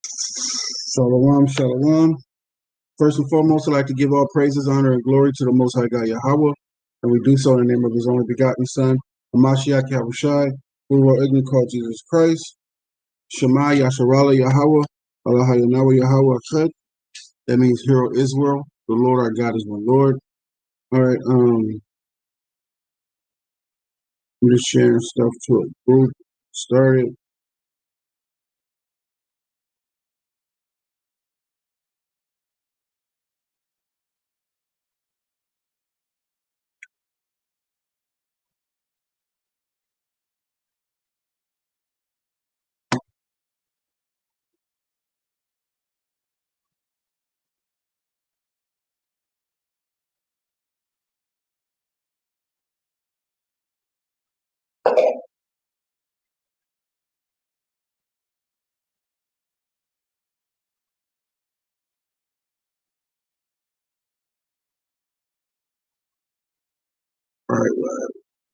Shalom, shalom. First and foremost, I'd like to give all praises, honor, and glory to the Most High God Yahweh, and we do so in the name of His only begotten Son, Hamashiach Yahushai, who were ignorant called Jesus Christ. Shema Yasharala Yahweh, Allah Yahweh Yahweh Echad. That means Hero Israel. The Lord our God is one Lord. All right, I'm just sharing stuff to a group. Started.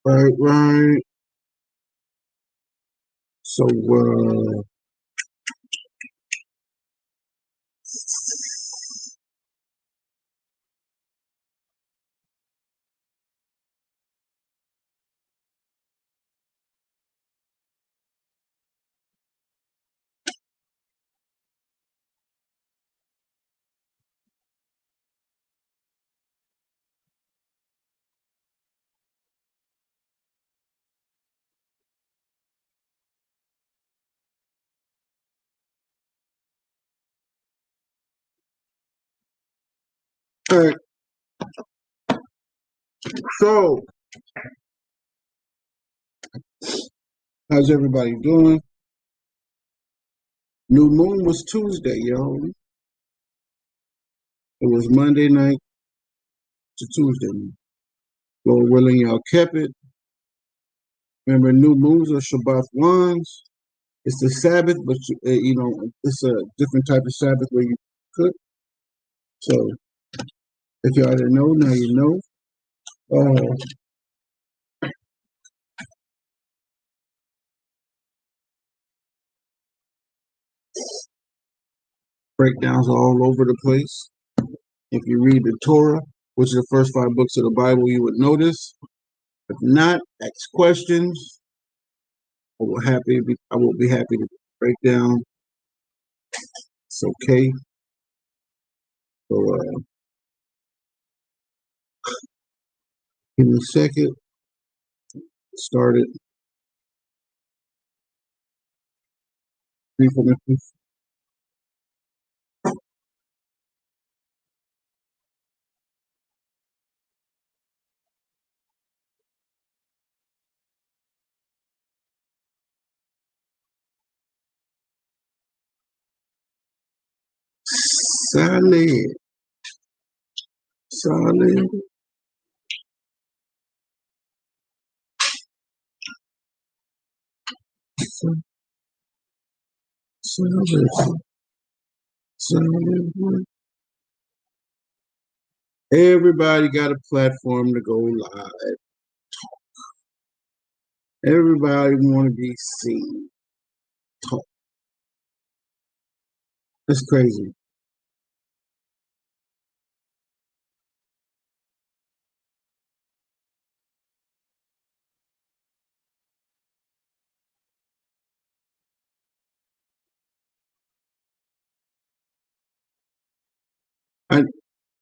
Right. So, all right. So, how's everybody doing? New moon was Tuesday, yo. It was Monday night to Tuesday. Lord willing, y'all kept it. Remember, new moons are Shabbath ones. It's the Sabbath, but it's a different type of Sabbath where you cook. So, if y'all didn't know, now you know. Breakdowns all over the place. If you read the Torah, which is the first 5 books of the Bible, you would notice. If not, ask questions. I will be happy to break down. It's okay. So, give me a second. Started. Solid. Solid. Solid. Everybody got a platform to go live. Everybody want to be seen. Talk. That's crazy.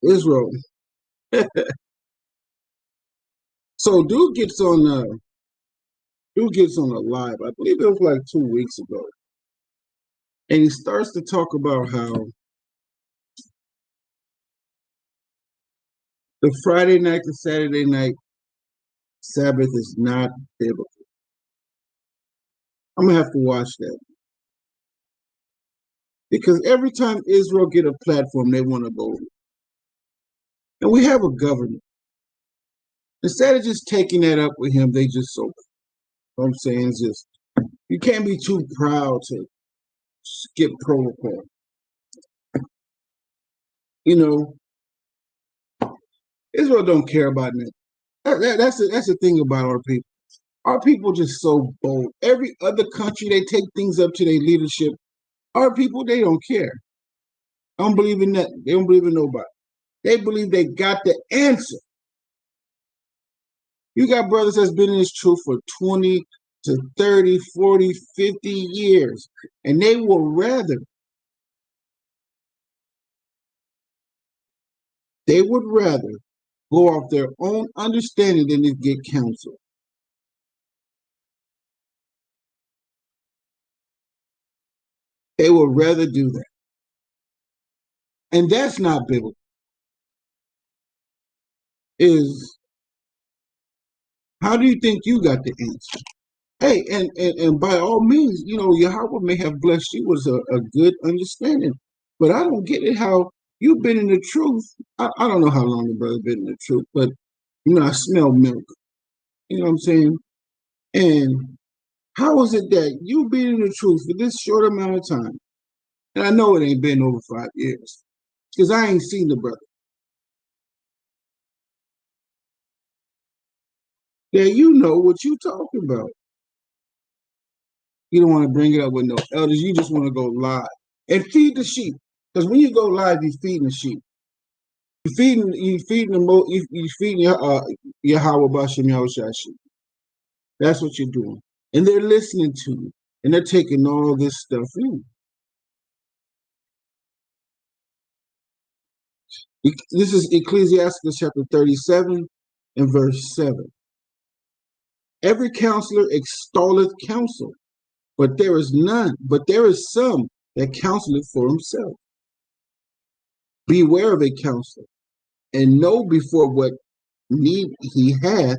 Israel. So dude gets on the live. I believe it was like 2 weeks ago. And he starts to talk about how the Friday night to Saturday night Sabbath is not biblical. I'm gonna have to watch that. Because every time Israel get a platform, they want to go. And we have a government. Instead of just taking that up with him, they just so. What I'm saying is just, you can't be too proud to skip protocol. You know, Israel don't care about that. That's the thing about our people. Our people just so bold. Every other country, they take things up to their leadership. Our people, they don't care. They don't believe in that. They don't believe in nobody. They believe they got the answer. You got brothers that's been in this truth for 20 to 30, 40, 50 years, and they would rather go off their own understanding than to get counsel. They would rather do that. And that's not biblical. Is how do you think you got the answer? Hey, and by all means, Yahweh may have blessed you with a good understanding. But I don't get it how you've been in the truth. I don't know how long the brother been in the truth, but I smell milk. You know what I'm saying? And how is it that you've been in the truth for this short amount of time? And I know it ain't been over 5 years, because I ain't seen the brother. Yeah, you know what you talking about. You don't want to bring it up with no elders. You just want to go live and feed the sheep. Because when you go live, you're feeding the sheep. You feeding your Yahweh Bashem Yahushua sheep. That's what you're doing. And they're listening to you. And they're taking all this stuff in. This is Ecclesiastes chapter 37 and verse 7. Every counselor extolleth counsel, but there is some that counseleth for himself. Beware of a counselor, and know before what need he hath,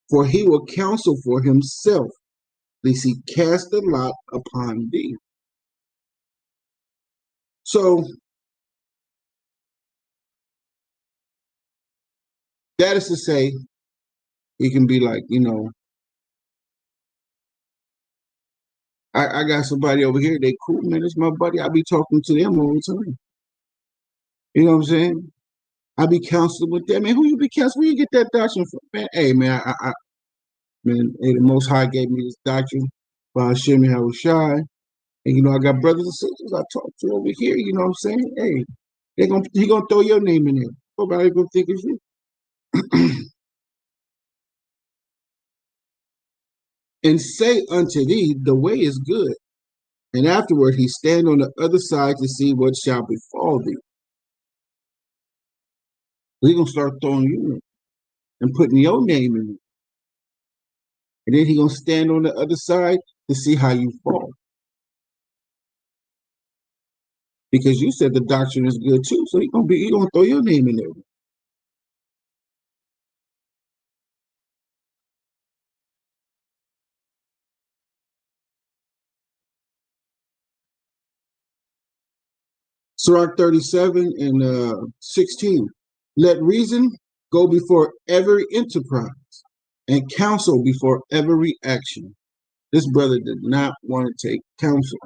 for he will counsel for himself, lest he cast a lot upon thee. So that is to say, he can be like, I got somebody over here, they cool, man, it's my buddy. I be talking to them all the time. You know what I'm saying? I be counseling with them. Man, who you be counseling? Where you get that doctrine from? Man, hey, man, man, hey, the Most High gave me this doctrine by Hashem Yahushai. And, I got brothers and sisters I talk to over here. You know what I'm saying? Hey, he gonna throw your name in there. Nobody gonna think it's you. And say unto thee, the way is good. And afterward he stand on the other side to see what shall befall thee. He gonna start throwing you in and putting your name in it. And then he gonna stand on the other side to see how you fall. Because you said the doctrine is good too, so he gonna throw your name in there. Sirach 37 and 16. Let reason go before every enterprise, and counsel before every action. This brother did not want to take counsel.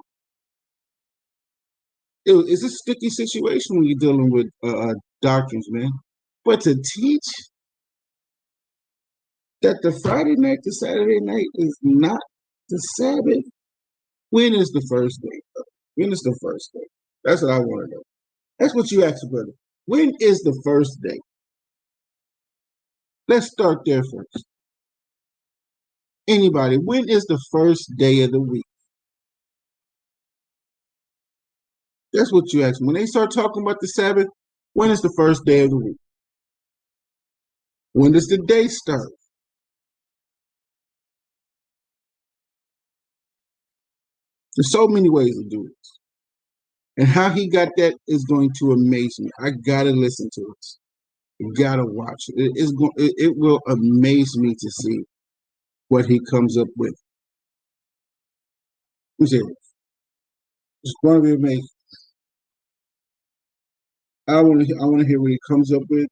It's a sticky situation when you're dealing with doctrines, man. But to teach that the Friday night to Saturday night is not the Sabbath, when is the first day? When is the first day? That's what I want to know. That's what you asked, brother. When is the first day? Let's start there first. Anybody, when is the first day of the week? That's what you ask. When they start talking about the Sabbath, when is the first day of the week? When does the day start? There's so many ways to do this. And how he got that is going to amaze me. I gotta listen to this. You gotta watch it. It will amaze me to see what he comes up with. It's going to be amazing. I want to hear what he comes up with.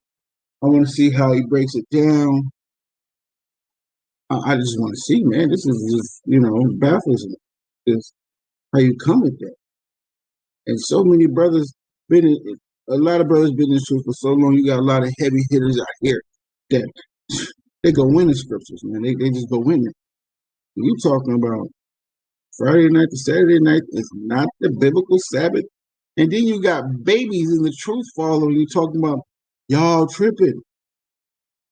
I want to see how he breaks it down. I just want to see, man. This is just, baffles me. Just how you come with that. And so many brothers a lot of brothers been in this truth for so long. You got a lot of heavy hitters out here that they go win the scriptures, man. They just go win it. You talking about Friday night to Saturday night is not the biblical Sabbath. And then you got babies in the truth following you talking about y'all tripping.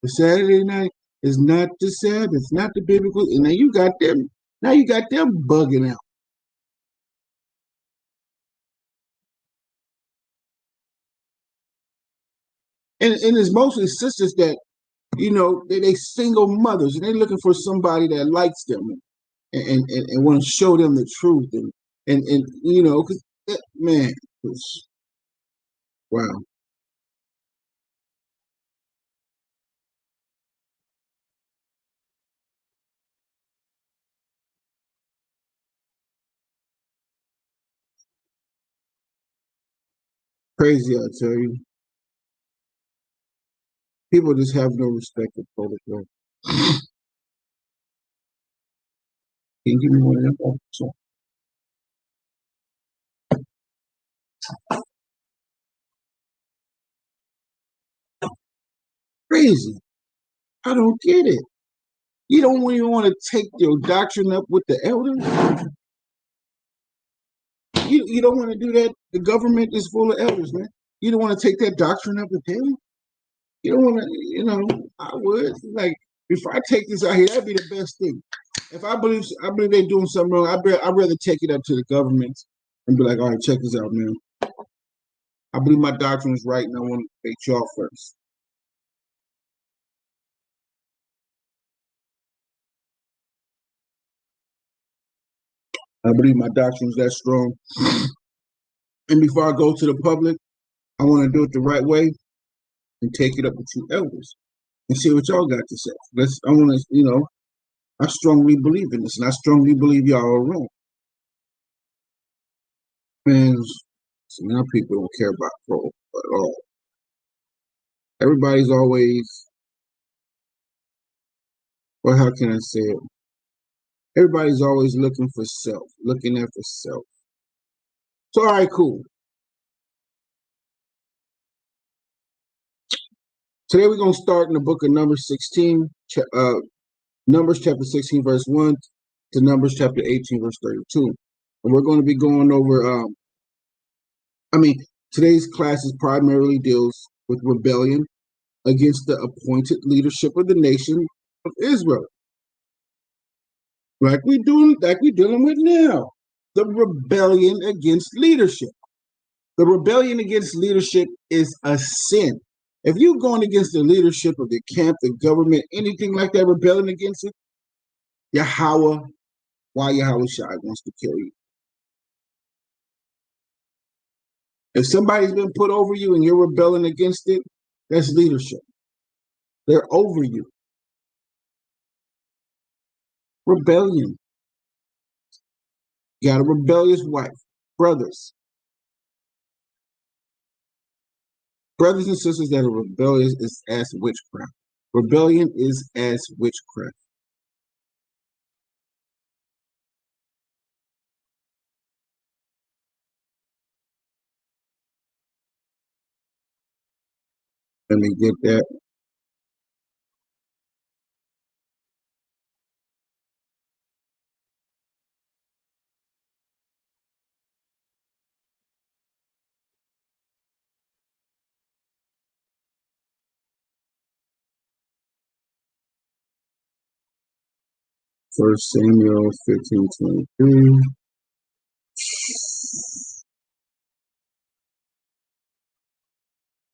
The Saturday night is not the Sabbath, not the biblical. And then you got them. Now you got them bugging out. And it's mostly sisters that, they single mothers and they're looking for somebody that likes them and want to show them the truth. And because man, wow, crazy, I tell you. People just have no respect for protocol. Can you give me one of them? Oh, so crazy. I don't get it. You don't even want to take your doctrine up with the elders. You don't want to do that. The government is full of elders, man. You don't want to take that doctrine up with them. You don't want to, I would like before I take this out here. That'd be the best thing. If I believe they're doing something wrong, I'd rather take it up to the government and be like, all right, check this out, man. I believe my doctrine is right, and I want to debate y'all first. I believe my doctrine is that strong, and before I go to the public, I want to do it the right way and take it up with you elders and see what y'all got to say. I want to, I strongly believe in this, and I strongly believe y'all are wrong. Man, so now people don't care about pro at all. Everybody's always, well, how can I say it? Everybody's always looking for self, looking after self. So, all right, cool. Today we're going to start in the book of Numbers 16, Numbers chapter 16, verse 1 to Numbers chapter 18, verse 32. And we're going to be going over, today's class primarily deals with rebellion against the appointed leadership of the nation of Israel. Like we're dealing with now. The rebellion against leadership. The rebellion against leadership is a sin. If you're going against the leadership of the camp, the government, anything like that, rebelling against it, Yahweh, why Yahweh Shai wants to kill you. If somebody's been put over you and you're rebelling against it, that's leadership. They're over you. Rebellion. You got a rebellious wife. Brothers and sisters that are rebellious is as witchcraft. Rebellion is as witchcraft. Let me get that. First Samuel 15:23.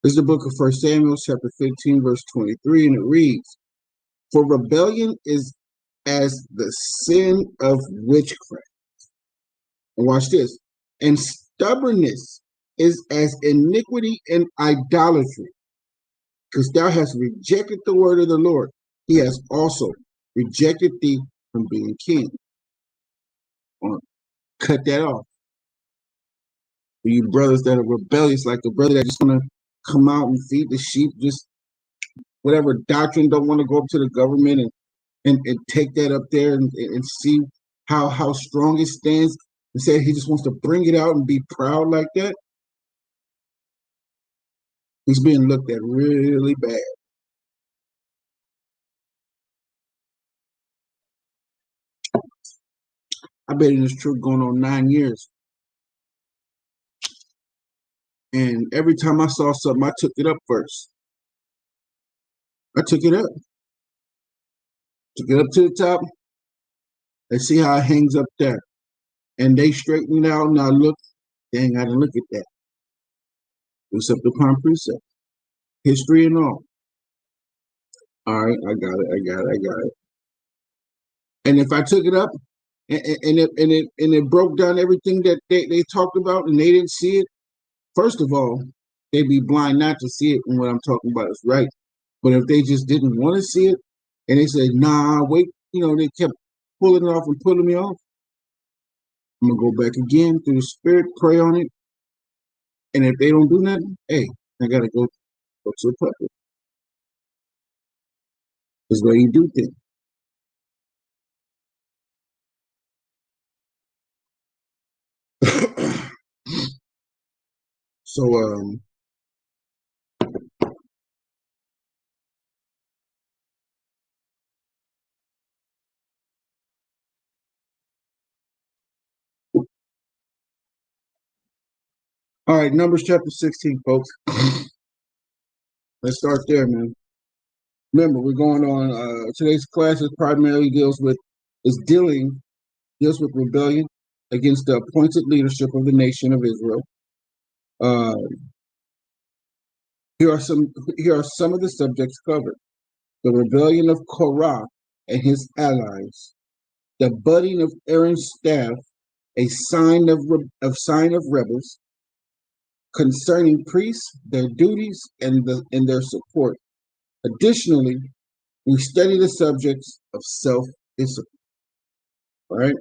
This is the book of First Samuel, chapter 15, verse 23, and it reads, "For rebellion is as the sin of witchcraft." And watch this. "And stubbornness is as iniquity and idolatry, because thou hast rejected the word of the Lord. He has also rejected thee from being king." Cut that off. For you brothers that are rebellious, like the brother that just want to come out and feed the sheep, just whatever doctrine, don't want to go up to the government and take that up there and see how strong it stands, and say he just wants to bring it out and be proud like that. He's being looked at really bad. I've been in this truck going on 9 years. And every time I saw something, I took it up first. I took it up. Took it up to the top. And see how it hangs up there. And they straightened it out. Now look, they ain't got to look at that. Precept upon precept. History and all. All right, I got it. And if I took it up and it broke down everything that they talked about and they didn't see it, first of all, they'd be blind not to see it when what I'm talking about is right. But if they just didn't want to see it and they said, nah, wait, they kept pulling it off and pulling me off, I'm going to go back again through the spirit, pray on it. And if they don't do nothing, hey, I got to go to the puppet. That's the way you do things. So, all right, Numbers chapter 16, folks. Let's start there, man. Remember, we're going on, today's class primarily deals with rebellion against the appointed leadership of the nation of Israel. Here are some of the subjects covered: the rebellion of Korah and his allies, the budding of Aaron's staff, a sign of rebels, concerning priests, their duties, and their support. Additionally, we study the subjects of self-discipline. All right.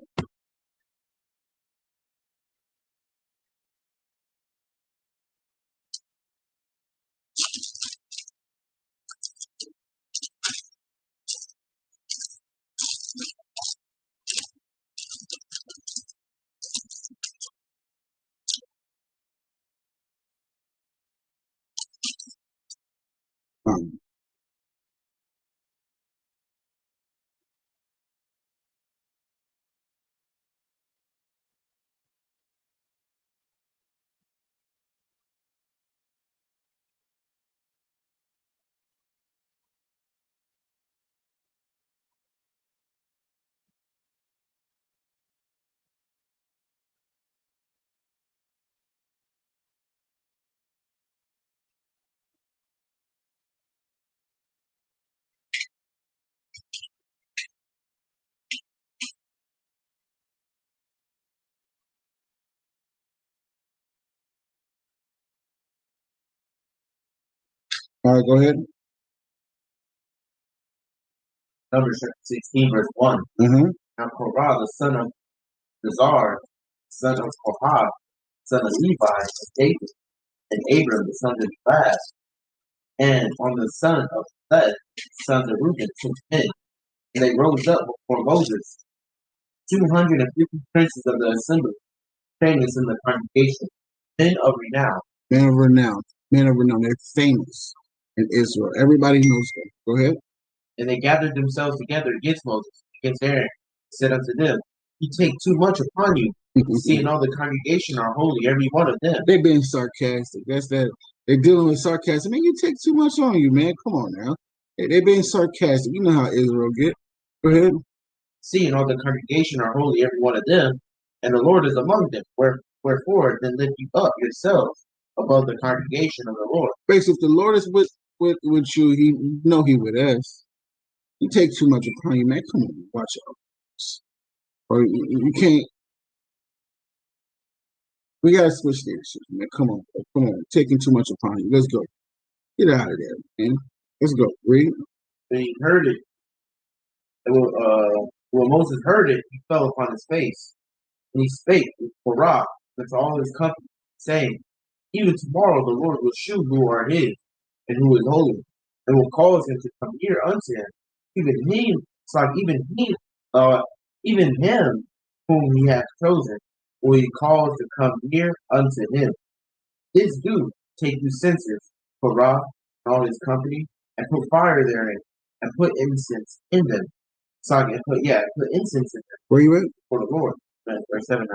All right, go ahead. Numbers 16, verse 1. Mm-hmm. Now Korah, the son of Zazar, son of Kohath, son of Levi, and David, and Abram, the son of Gad, and on the son of Seth, son of Reuben, took men, and they rose up before Moses, 250 princes of the assembly, famous in the congregation, men of renown. Men of renown. They're famous in Israel. Everybody knows them. Go ahead. And they gathered themselves together against Moses, against Aaron, said unto them, You take too much upon you, seeing all the congregation are holy, every one of them. They're being sarcastic. That's that. They're dealing with sarcasm. Man, you take too much on you, man. Come on now. They're being sarcastic. You know how Israel get. Go ahead. Seeing all the congregation are holy, every one of them, and the Lord is among them. Wherefore, then lift you up yourselves above the congregation of the Lord. Basically, if the Lord is with you, he with us. You take too much upon you, man. Come on, watch out. Or you can't. We gotta switch this, man. Come on, taking too much upon you. Let's go. Get out of there, man. Let's go. Read. When he heard it, when Moses heard it, he fell upon his face, and he spake with Korah and to all his company, saying, Even tomorrow the Lord will shew who are his, and who is holy, and will cause him to come near unto him. Even him whom he hath chosen, will he cause to come near unto him. This do take you censers, Korah and all his company, and put fire therein, and put incense in them. Put incense in them. Where you at? For the Lord. Verse 7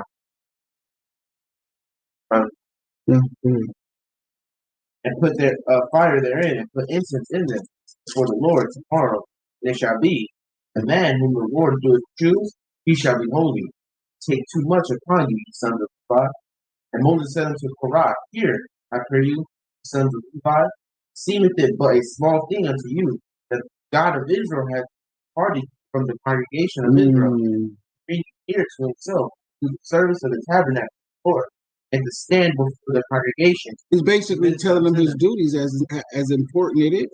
now. Yeah. Mhm. And put their fire therein, and put incense in them before the Lord tomorrow. And it shall be, the man whom the Lord doeth choose, he shall be holy. Take too much upon you, ye sons of Levi. And Moses said unto Korah, Hear, I pray you, sons of Levi, seemeth it but a small thing unto you, that God of Israel hath parted from the congregation of Israel, bring you near to himself, to the service of the tabernacle of the Lord, and to stand before the congregation. He's basically telling them his duties as important it is.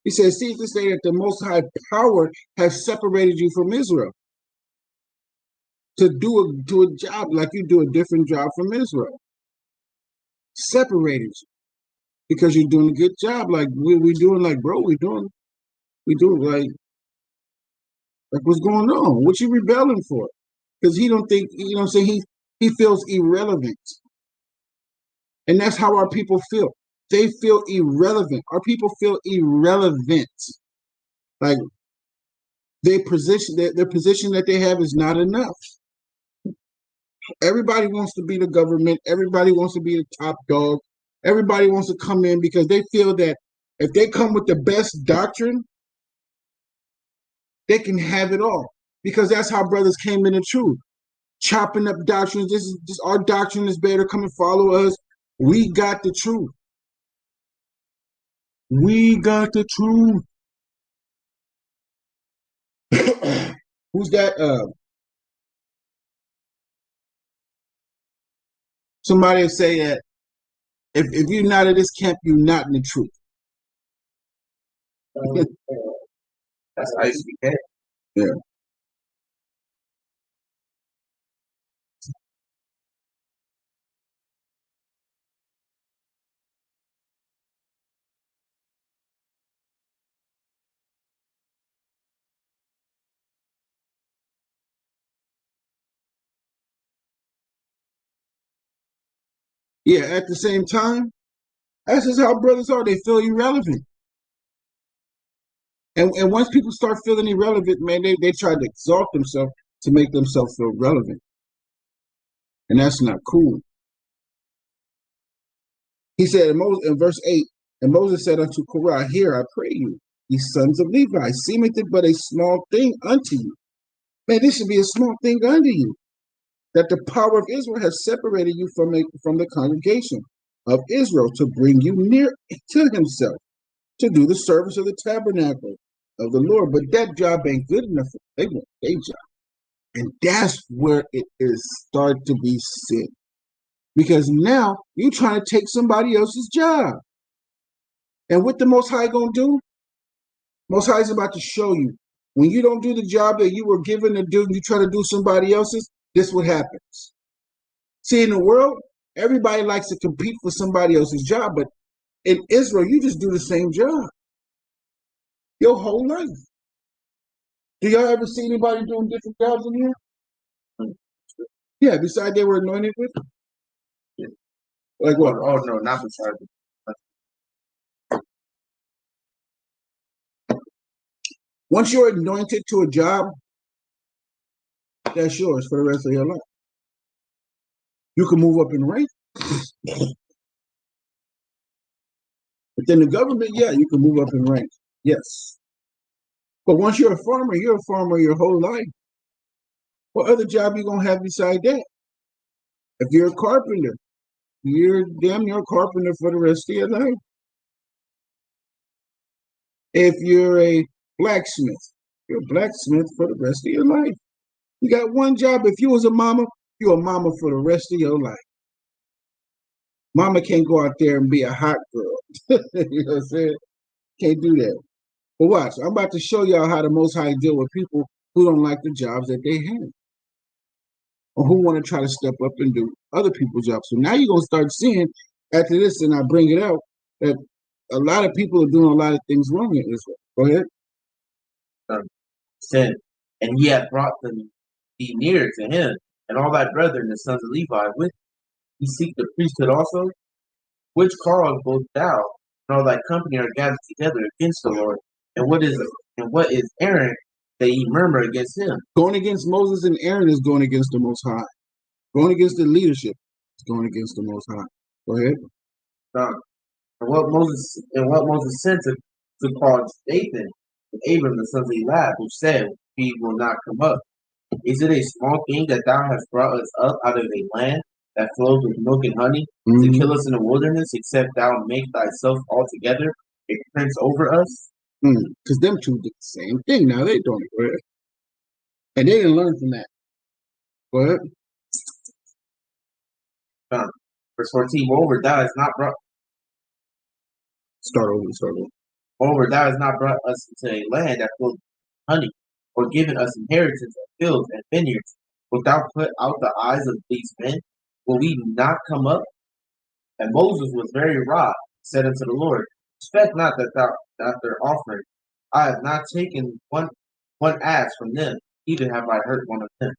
He says, see to say that the Most High power has separated you from Israel to do a job like you do a different job from Israel. Separated you because you're doing a good job. Like we doing, like bro, we doing like what's going on? What you rebelling for? Because he don't think, you know what I'm saying, he feels irrelevant. And that's how our people feel. They feel irrelevant. Our people feel irrelevant. Like their position that they have is not enough. Everybody wants to be the government. Everybody wants to be the top dog. Everybody wants to come in because they feel that if they come with the best doctrine, they can have it all. Because that's how brothers came in the truth. Chopping up doctrines. This our doctrine is better. Come and follow us. We got the truth. We got the truth. Who's that? Somebody say that if you're not in this camp, you're not in the truth. That's ICK. Yeah. Yeah, at the same time, that's just how brothers are. They feel irrelevant. And once people start feeling irrelevant, man, they try to exalt themselves to make themselves feel relevant. And that's not cool. He said in verse 8, and Moses said unto Korah, Hear, I pray you, ye sons of Levi, seemeth it but a small thing unto you. Man, this should be a small thing unto you, that the power of Israel has separated you from the congregation of Israel to bring you near to himself, to do the service of the tabernacle of the Lord. But that job ain't good enough for them. They want their job. And that's where it is start to be sin. Because now you're trying to take somebody else's job. And what the Most High gonna do? Most High is about to show you. When you don't do the job that you were given to do, you try to do somebody else's, this what happens. See, in the world, everybody likes to compete for somebody else's job, but in Israel, you just do the same job your whole life. Do y'all ever see anybody doing different jobs in here? Yeah, besides they were anointed with? Yeah. Like what? Oh, no, not beside Once you're anointed to a job, that's yours for the rest of your life. You can move up in rank. Within the government, yeah, you can move up in rank. Yes. But once you're a farmer your whole life. What other job you gonna have beside that? If you're a carpenter, you're damn near a carpenter for the rest of your life. If you're a blacksmith, you're a blacksmith for the rest of your life. You got one job. If you was a mama, you're a mama for the rest of your life. Mama can't go out there and be a hot girl. You know what I'm saying? Can't do that. But watch, I'm about to show y'all how the Most High deal with people who don't like the jobs that they have, or who want to try to step up and do other people's jobs. So now you're going to start seeing, after this, and I bring it out, that a lot of people are doing a lot of things wrong in Israel. Go ahead. sin. And he hath brought them thee near to him, and all thy brethren, the sons of Levi, with thee seek the priesthood also, which cause both thou and all thy company are gathered together against the Lord. And what is Aaron that ye murmur against him. Going against Moses and Aaron is going against the Most High. Going against the leadership is going against the Most High. Go ahead. And what Moses sent to call Dathan and Abram the sons of Eliab, who said, "We will not come up. Is it a small thing that thou hast brought us up out of a land that flows with milk and honey, to kill us in the wilderness, except thou make thyself altogether a prince over us?" Because them two did the same thing. Now they doing it. Go ahead. And they didn't learn from that. Go ahead. Verse 14, moreover, thou hast not brought Start over. Moreover, thou hast not brought us into a land that flows with honey, or given us inheritance of fields and vineyards. Wilt thou put out the eyes of these men? Will we not come up? And Moses was very wroth, said unto the Lord, expect not that their offering. I have not taken one ass from them, neither have I hurt one of them.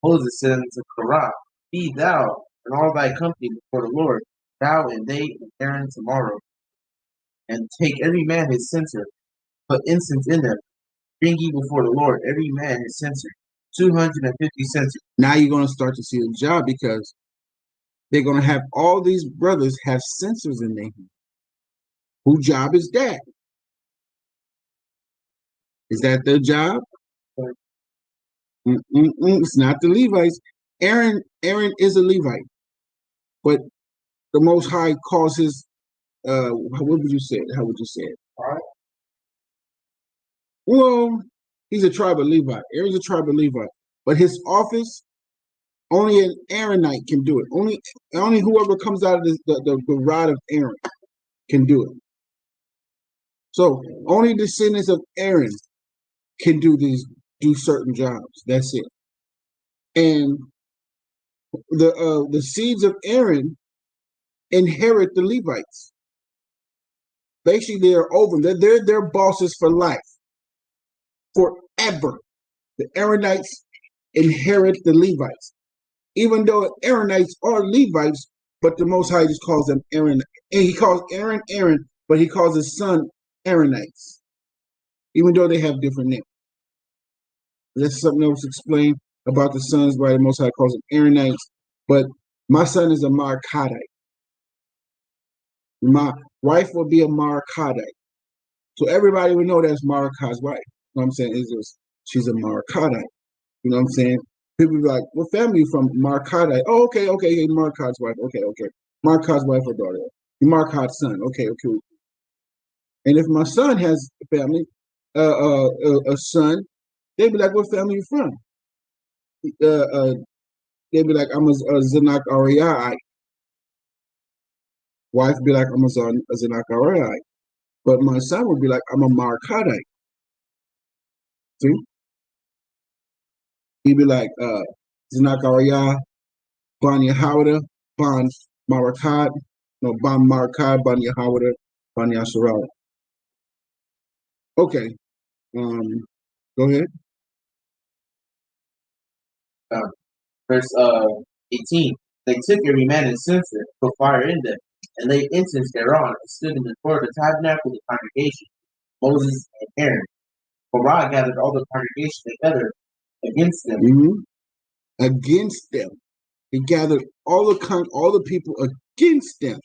Moses said unto TORAH, be thou and all thy company before the Lord, thou and they and Aaron tomorrow, and take every man his censer, put incense in them, bring ye before the Lord every man his censer, 250 censers. Now you're going to start to see the job, because they're going to have all these brothers have censers in their hand. Whose job is that? Is that their job? It's not the Levites. Aaron is a Levite, but the Most High calls his what would you say? How would you say it? Well, he's a tribe of Levi. Aaron's a tribe of Levi, but his office, only an Aaronite can do it. Only whoever comes out of the rod of Aaron can do it. So only descendants of Aaron can do certain jobs. That's it. And the seeds of Aaron inherit the Levites. Basically, they're over. They're their bosses for life, forever. The Aaronites inherit the Levites, even though Aaronites are Levites, but the Most High just calls them Aaron. And he calls Aaron, but he calls his son Aaronites, even though they have different names. That's something else explained about the sons, why the Most High calls them Aaronites. But my son is a Marakadite. My wife will be a Marakadite. So everybody would know that's Marakad's wife. You know what I'm saying? She's a Marakadite. You know what I'm saying? People be like, what family you from? Marakadite. Oh, okay, Marakad's wife. Okay. Marakad's wife or daughter. Marakad's son. Okay. And if my son has a family, a son, they'd be like, what family you from? They'd be like, I'm a Zanak Ariai. Wife be like, I'm a Zanak Ariai. But my son would be like, I'm a Marakadite. See? He'd be like, Zanak Ariai, Ban Yahawada, Ban Marakad, no, Ban Marakad, Ban Yahawada, Ban Yasharal. Okay. Go ahead. Verse 18. They took every man his censer, put fire in them, and laid incense thereon, and stood in the door of the tabernacle of the congregation, Moses and Aaron. TORAH gathered all the congregation together against them. Against them. He gathered all the people against them.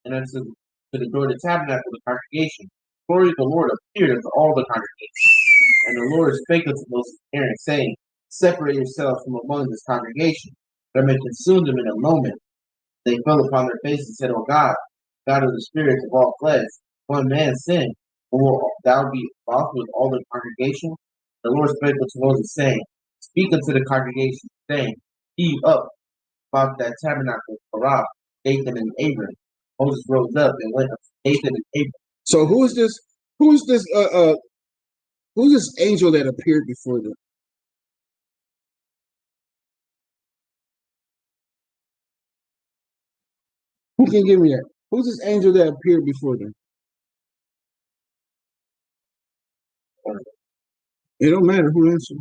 And unto the door of the tabernacle of the congregation, the glory of the Lord appeared unto all the congregation. And the Lord spake unto Moses and Aaron, saying, separate yourselves from among this congregation, that I may consume them in a moment. They fell upon their faces and said, O God, God of the spirits of all flesh, one man sinned, and will thou be wroth with all the congregation? The Lord spake unto Moses, saying, speak unto the congregation, saying, heave up about that tabernacle of TORAH, Dathan and Abram. Moses rose up and went up to Dathan and Abram. So who's this angel that appeared before them? Who can give me that? Who's this angel that appeared before them? It don't matter who answered.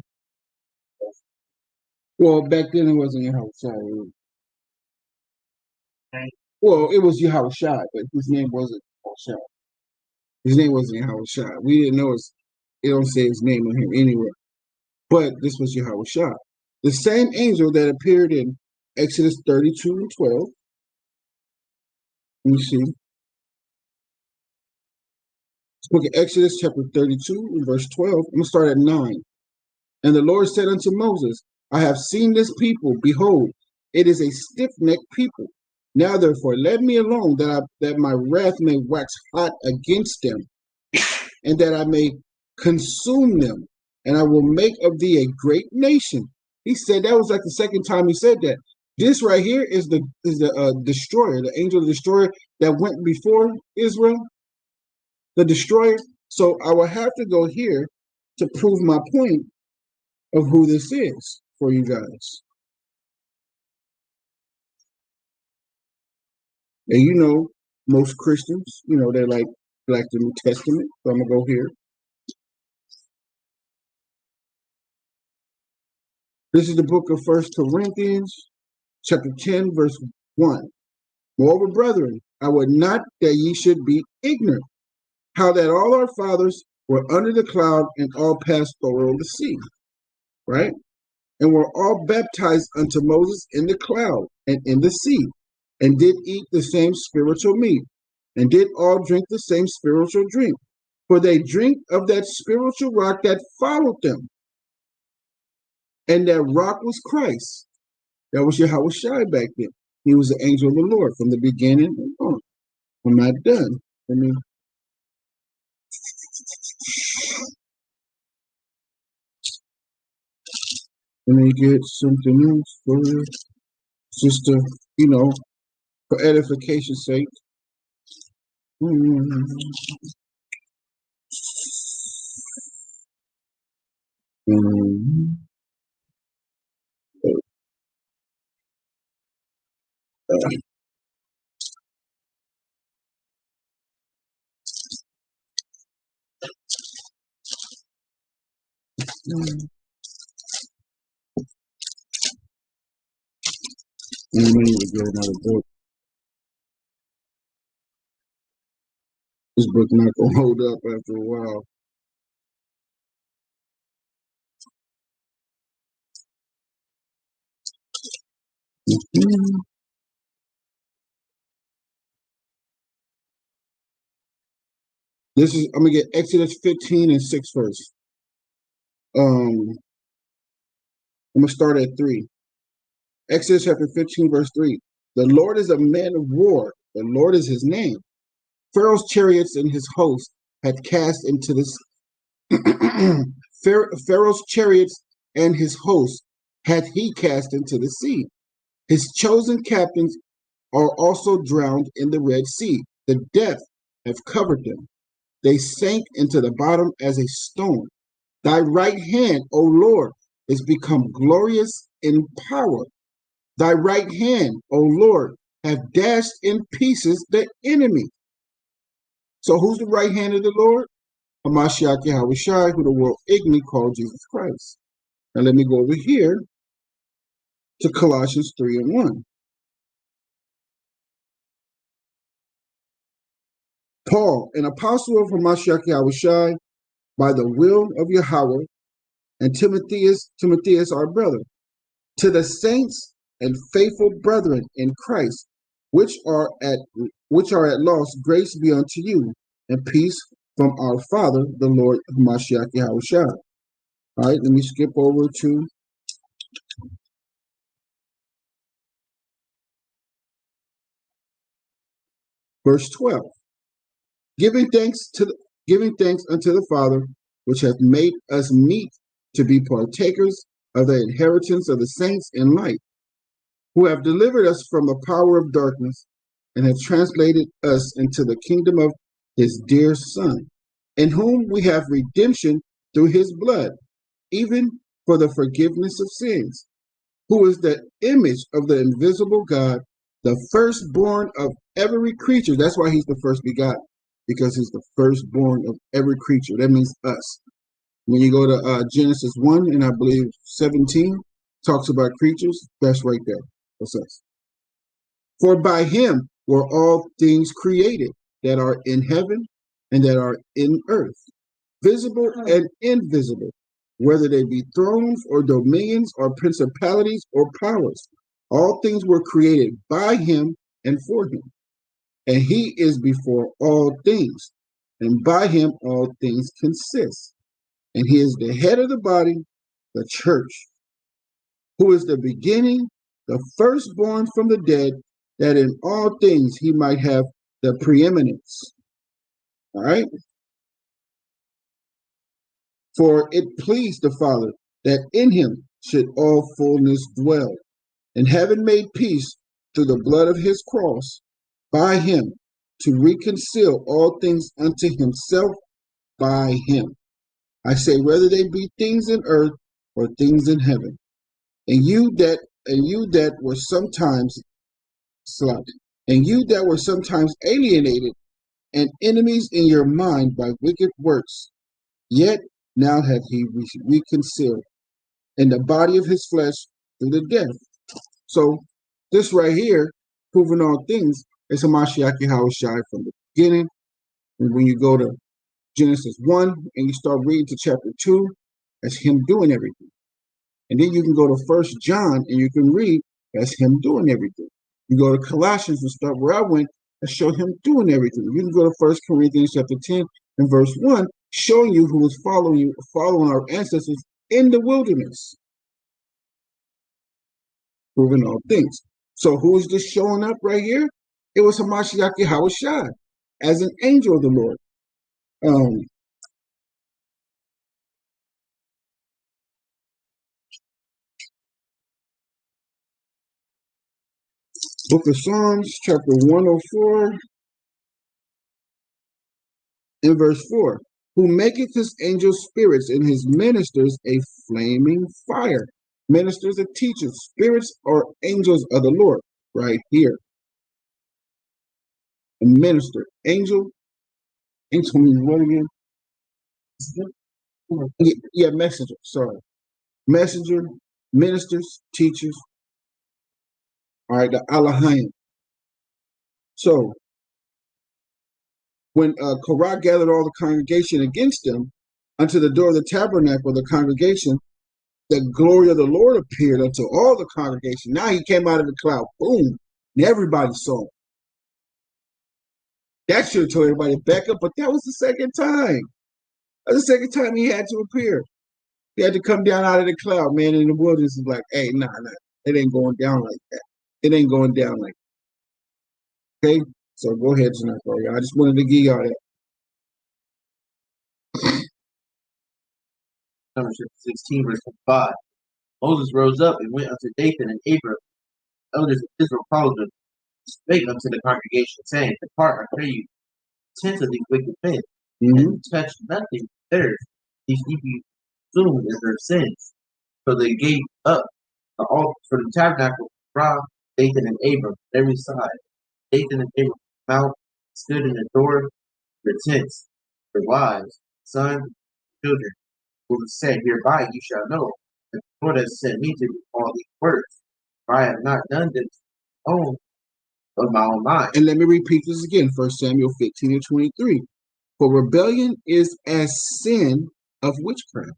Well, back then it wasn't Yahushua. Well, it was Yahushua, but his name wasn't Yahushua. His name wasn't Yahushua. We didn't know It don't say his name on here anywhere. But this was Yahushua. The same angel that appeared in Exodus 32 and 12. Let me see. Book of Exodus chapter 32 and verse 12. I'm going to start at 9. And the Lord said unto Moses, I have seen this people. Behold, it is a stiff-necked people. Now therefore let me alone, that my wrath may wax hot against them, and that I may consume them, and I will make of thee a great nation. He said that was like the second time he said that. This right here is the destroyer, the angel of the destroyer that went before Israel, the destroyer. So I will have to go here to prove my point of who this is for you guys. And you know, most Christians, you know, they like the New Testament. So I'm gonna go here. This is the book of 1 Corinthians, chapter 10, verse 1. Moreover, brethren, I would not that ye should be ignorant, how that all our fathers were under the cloud and all passed over the sea, right? And were all baptized unto Moses in the cloud and in the sea, and did eat the same spiritual meat, and did all drink the same spiritual drink. For they drink of that spiritual rock that followed them, and that rock was Christ. That was Yahushua back then. He was the angel of the Lord from the beginning and on. I'm not done. Let me get something else for you. Just to, you know, for edification's sake. Mm. Mm. I need to get another book. This book not gonna hold up after a while. Mhm. I'm gonna get Exodus 15 and 6 first. I'm gonna start at 3. Exodus chapter 15, verse 3. The Lord is a man of war. The Lord is his name. Pharaoh's chariots and his host had cast into this. Pharaoh's chariots and his host had he cast into the sea. His chosen captains are also drowned in the Red Sea. The depth have covered them. They sank into the bottom as a stone. Thy right hand, O Lord, is become glorious in power. Thy right hand, O Lord, have dashed in pieces the enemy. So who's the right hand of the Lord? Hamashiach Yahushua, who the world ignorantly called Jesus Christ. Now let me go over here to Colossians 3 and 1. Paul, an apostle of Hamashiach Yahushua, by the will of Yahweh, and Timotheus our brother, to the saints and faithful brethren in Christ, which are at lost, grace be unto you, and peace from our Father, the Lord Hamashiach Yahushua. All right, let me skip over to verse 12. Giving thanks unto the Father, which hath made us meet to be partakers of the inheritance of the saints in light, who have delivered us from the power of darkness, and have translated us into the kingdom of his dear Son, in whom we have redemption through his blood, even for the forgiveness of sins, who is the image of the invisible God, the firstborn of every creature. That's why he's the first begotten, because he's the firstborn of every creature. That means us. When you go to Genesis 1 and I believe 17, talks about creatures, that's right there. That's us. For by him were all things created that are in heaven and that are in earth, visible and invisible, whether they be thrones or dominions or principalities or powers. All things were created by him and for him. And he is before all things, and by him all things consist. And he is the head of the body, the church, who is the beginning, the firstborn from the dead, that in all things he might have the preeminence. All right? For it pleased the Father that in him should all fullness dwell, and having made peace through the blood of his cross, by him to reconcile all things unto himself by him. I say, whether they be things in earth or things in heaven. And you that were sometimes slack, and you that were sometimes alienated and enemies in your mind by wicked works, yet now hath he reconciled in the body of his flesh through the death. So this right here, proving all things, is Hamashiach Yahushua from the beginning. And when you go to Genesis 1 and you start reading to chapter 2, that's him doing everything. And then you can go to First John and you can read, that's him doing everything. You go to Colossians and start where I went and show him doing everything. You can go to First Corinthians chapter 10 and verse 1, showing you who was following our ancestors in the wilderness, proving all things. So who is this showing up right here? It was Hamashiach Yahushua as an angel of the Lord. Book of Psalms, chapter 104, in verse 4. Who maketh his angels spirits and his ministers a flaming fire. Ministers and teachers, spirits are angels of the Lord, right here. A minister, angel means what again? Yeah, messenger, sorry. Messenger, ministers, teachers, all right, the Alahayim. So, when Korah gathered all the congregation against them unto the door of the tabernacle of the congregation, the glory of the Lord appeared unto all the congregation. Now he came out of the cloud, boom, and everybody saw him. That should have told everybody to back up, but that was the second time. That was the second time he had to appear. He had to come down out of the cloud, man, in the wilderness is like, hey, nah, it ain't going down like that. It ain't going down like that. Okay? So go ahead, tonight, I just wanted to give y'all that. Numbers 16, verse 5. Moses rose up and went unto Dathan and Abiram, elders of Israel followed him, spake unto the congregation, saying, Depart, I pray you, hence of these wicked men, and touch nothing theirs, these ye be consumed in their sins. So they gave up the altar for the tabernacle from Dathan and Abram every side. Dathan and Abram out, stood in the door of their tents, their wives, sons, children, who said, Hereby you shall know that the Lord has sent me to do all these works, for I have not done this of my own mind. And let me repeat this again, 1 Samuel 15 and 23. For rebellion is as sin of witchcraft,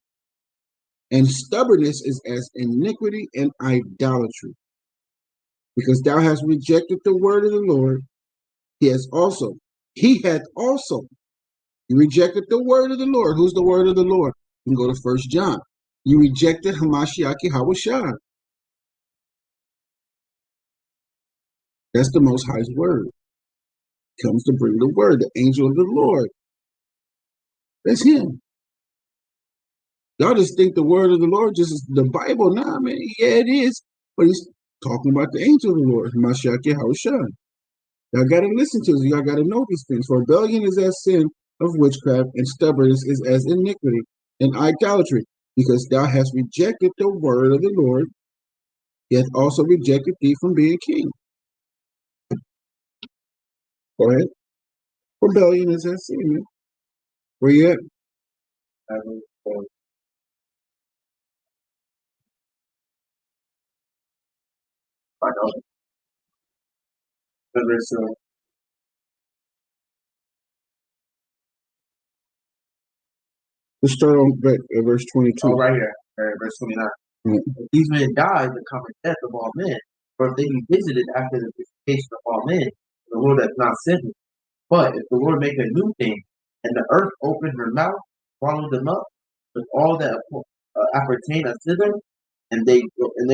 and stubbornness is as iniquity and idolatry. Because thou hast rejected the word of the Lord, he hath also, you rejected the word of the Lord. Who's the word of the Lord? You can go to 1 John. You rejected Hamashiach Yahushua. That's the Most High's word. Comes to bring the word, the angel of the Lord. That's him. Y'all just think the word of the Lord just is the Bible. Nah, man. Yeah, it is. But he's talking about the angel of the Lord, Hamashiach Yahushua. Y'all got to listen to this. Y'all got to know these things. For rebellion is as sin of witchcraft, and stubbornness is as iniquity and idolatry. Because thou hast rejected the word of the Lord, yet also rejected thee from being king. Go ahead. Rebellion is as sin, man. Where you at? Let's start on verse 22. Oh, right here, verse 29. Mm. If these men die the common death of all men, or if they be visited after the visitation of all men, the Lord hath not sent them. But if the Lord make a new thing, and the earth open her mouth, swallow them up, with all that appertain unto them, and they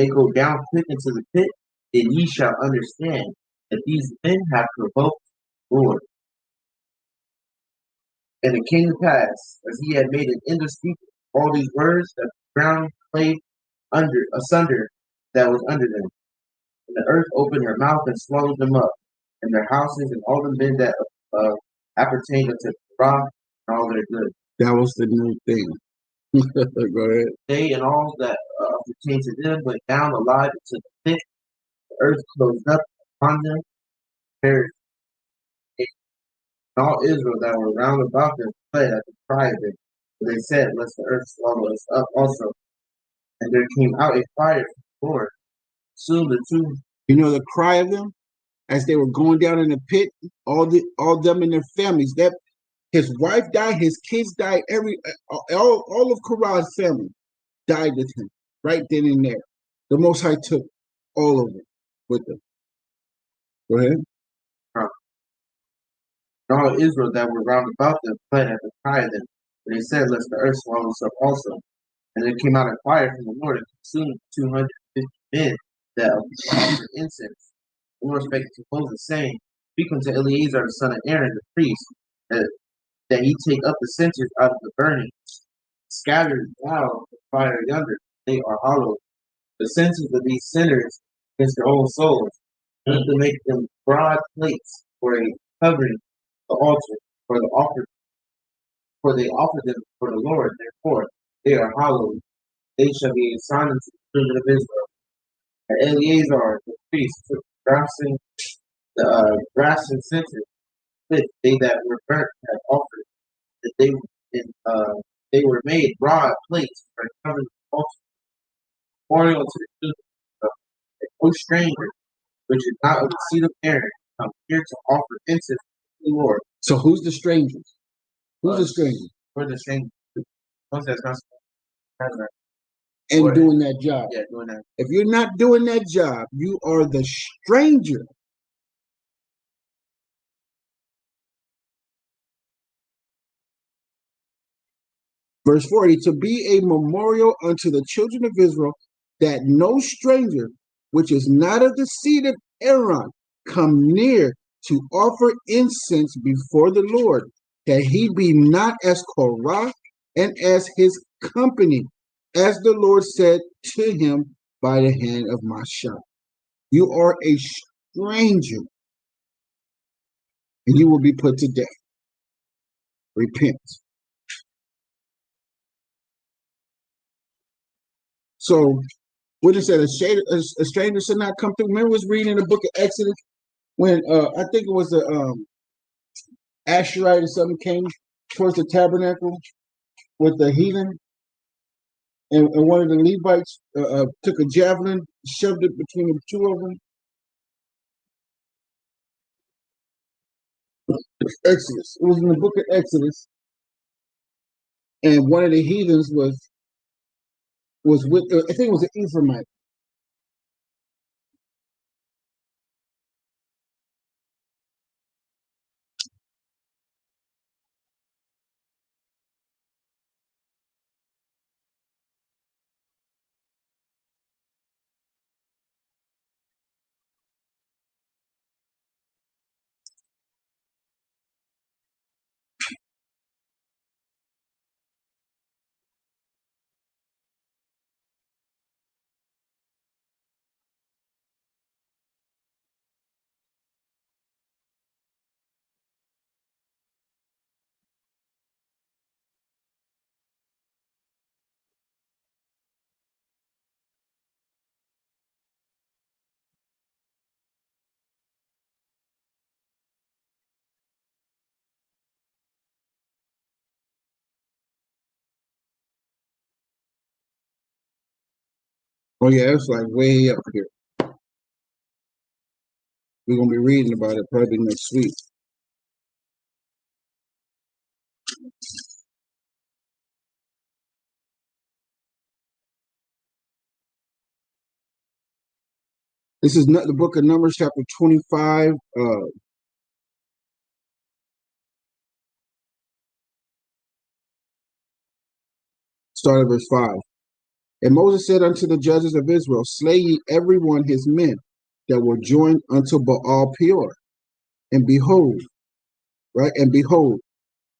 go down quick into the pit, then ye shall understand that these men have provoked the Lord. And it came to pass, as he had made an end of speaking all these words, that the ground clave asunder that was under them. And the earth opened her mouth and swallowed them up, and their houses and all the men that appertained unto TORAH and all their goods. That was the new thing. Go ahead. They and all that appertained to them went down alive into the pit. The earth closed up upon them, perished. And all Israel that were round about them fled at the cry of them. For they said, lest the earth swallow us up also. And there came out a fire from the Lord. Soon the two. You know the cry of them as they were going down in the pit, all them and their families. That his wife died, his kids died, all of Korah's family died with him right then and there. The Most High took all of them with them. Go ahead. And all Israel that were round about them fled at the cry of them. For they said, lest the earth swallow us up also. And there came out a fire from the Lord and consumed 250 men that offered incense. The Lord spake to Moses, saying, speak unto Eleazar the son of Aaron the priest, that he take up the censers out of the burning, scattered thou the fire yonder, they are hollow. The censers of these sinners against their own souls, and to make them broad plates for a covering the altar, for the offer, for they offer them for the Lord, therefore they are hollow. They shall be a sign unto the children of Israel. And Eleazar the priest took brass and censers, which they that were burnt had offered, that they were made broad plates for covering the altar, memorial to the children of Israel. And no stranger, which is not of the seed of Aaron, come here to offer incense to the Lord. So who's the strangers? Who's the strangers? For the stranger. That's not and doing that job. Yeah, doing that. If you're not doing that job, you are the stranger. Verse 40, to be a memorial unto the children of Israel, that no stranger, which is not of the seed of Aaron, come near to offer incense before the Lord, that he be not as Korah and as his company, as the Lord said to him by the hand of Moshe. You are a stranger, and you will be put to death. Repent. So, what it said, a stranger should not come through. Remember, I was reading in the book of Exodus when I think it was the Asherite or something came towards the tabernacle with the heathen, and one of the Levites took a javelin, shoved it between the two of them. Exodus. It was in the book of Exodus, and one of the heathens was with I think it was an Ephraimite. Oh yeah, it's like way up here. We're gonna be reading about it probably next week. This is not the book of Numbers, chapter 25. Start at verse 5. And Moses said unto the judges of Israel, slay ye every one his men that were joined unto Baal Peor. And behold, right? And behold,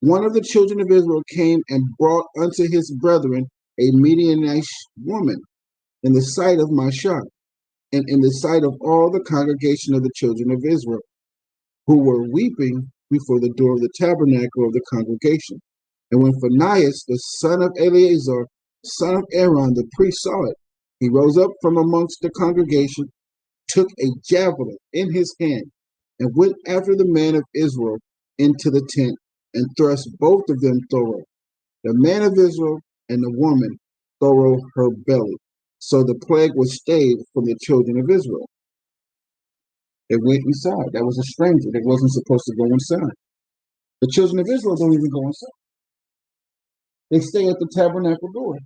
one of the children of Israel came and brought unto his brethren a Midianite woman in the sight of Mashah, and in the sight of all the congregation of the children of Israel, who were weeping before the door of the tabernacle of the congregation. And when Phinehas, the son of Eleazar, son of Aaron, the priest, saw it, he rose up from amongst the congregation, took a javelin in his hand, and went after the man of Israel into the tent, and thrust both of them thorough, the man of Israel and the woman thorough her belly. So the plague was stayed from the children of Israel. They went inside. That was a stranger. They wasn't supposed to go inside. The children of Israel don't even go inside. They stay at the tabernacle door.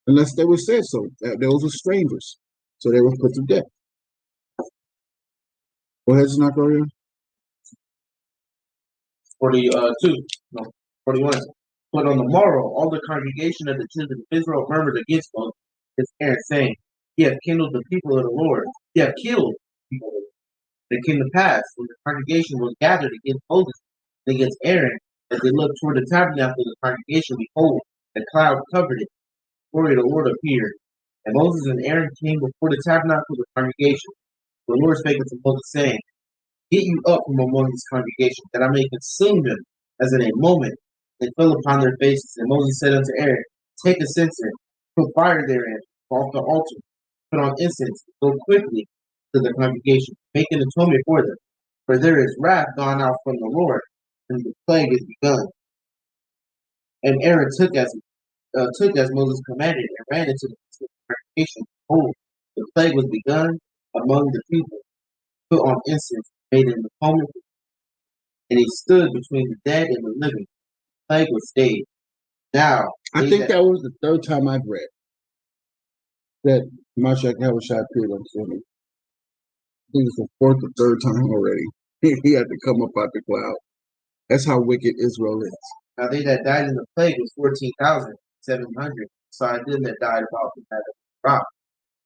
Unless they were said so. Those were strangers. So they were put to death. Go ahead, Zachariah. 42, no, 41. But on the morrow, all the congregation of the children of Israel murmured against Moses, his parents, saying, Ye have kindled the people of the Lord. Ye have killed the people of the Lord. And it came to pass, when the congregation was gathered against Moses and against Aaron, as they looked toward the tabernacle of the congregation, behold, a cloud covered it. The glory of the Lord appeared. And Moses and Aaron came before the tabernacle of the congregation. The Lord spake unto Moses, saying, Get you up from among this congregation, that I may consume them as in a moment. They fell upon their faces. And Moses said unto Aaron, Take a censer, put fire therein, off the altar, put on incense, go quickly to the congregation, make an atonement for them. For there is wrath gone out from the Lord, and the plague is begun. And Aaron took as Moses commanded, and ran into the congregation. Behold, the plague was begun among the people. Put on incense, made an atonement, and he stood between the dead and the living. The plague was stayed. Now, I think that was the third time I've read that Mashiach Yahushua appeared unto him. I think it's the fourth or third time already. He had to come up out the cloud. That's how wicked Israel is. Now they that died in the plague was 14,700. So I did that died about the matter of the rock.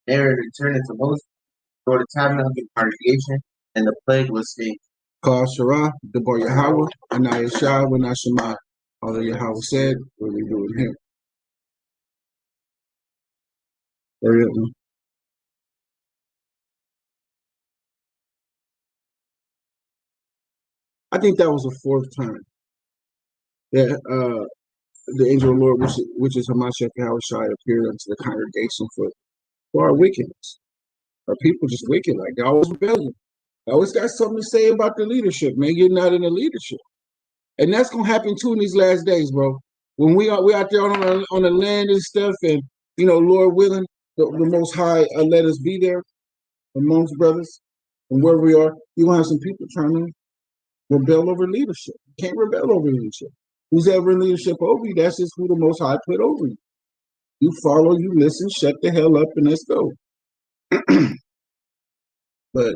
Aaron returned to Moses, go to the tabernacle of the congregation, and the plague was stayed. Call Shara, Debar Yahweh, Anaya Shah, Wenashemah. Although Yahweh said, what we do in him. Hurry up, man. I think that was the fourth time that the angel of the Lord, which is Hamashiach Yahushua, appeared unto the congregation for our wickedness. Our people just wicked, like they always rebellion. They always got something to say about the leadership, man. You're not in the leadership. And that's gonna happen too in these last days, bro. When we out there on the land and stuff, and Lord willing, the Most High let us be there amongst brothers, and where we are, you're gonna have some people trying to rebel over leadership. You can't rebel over leadership. Who's ever in leadership over you, that's just who the Most High put over you. You follow, you listen, shut the hell up, and let's go. But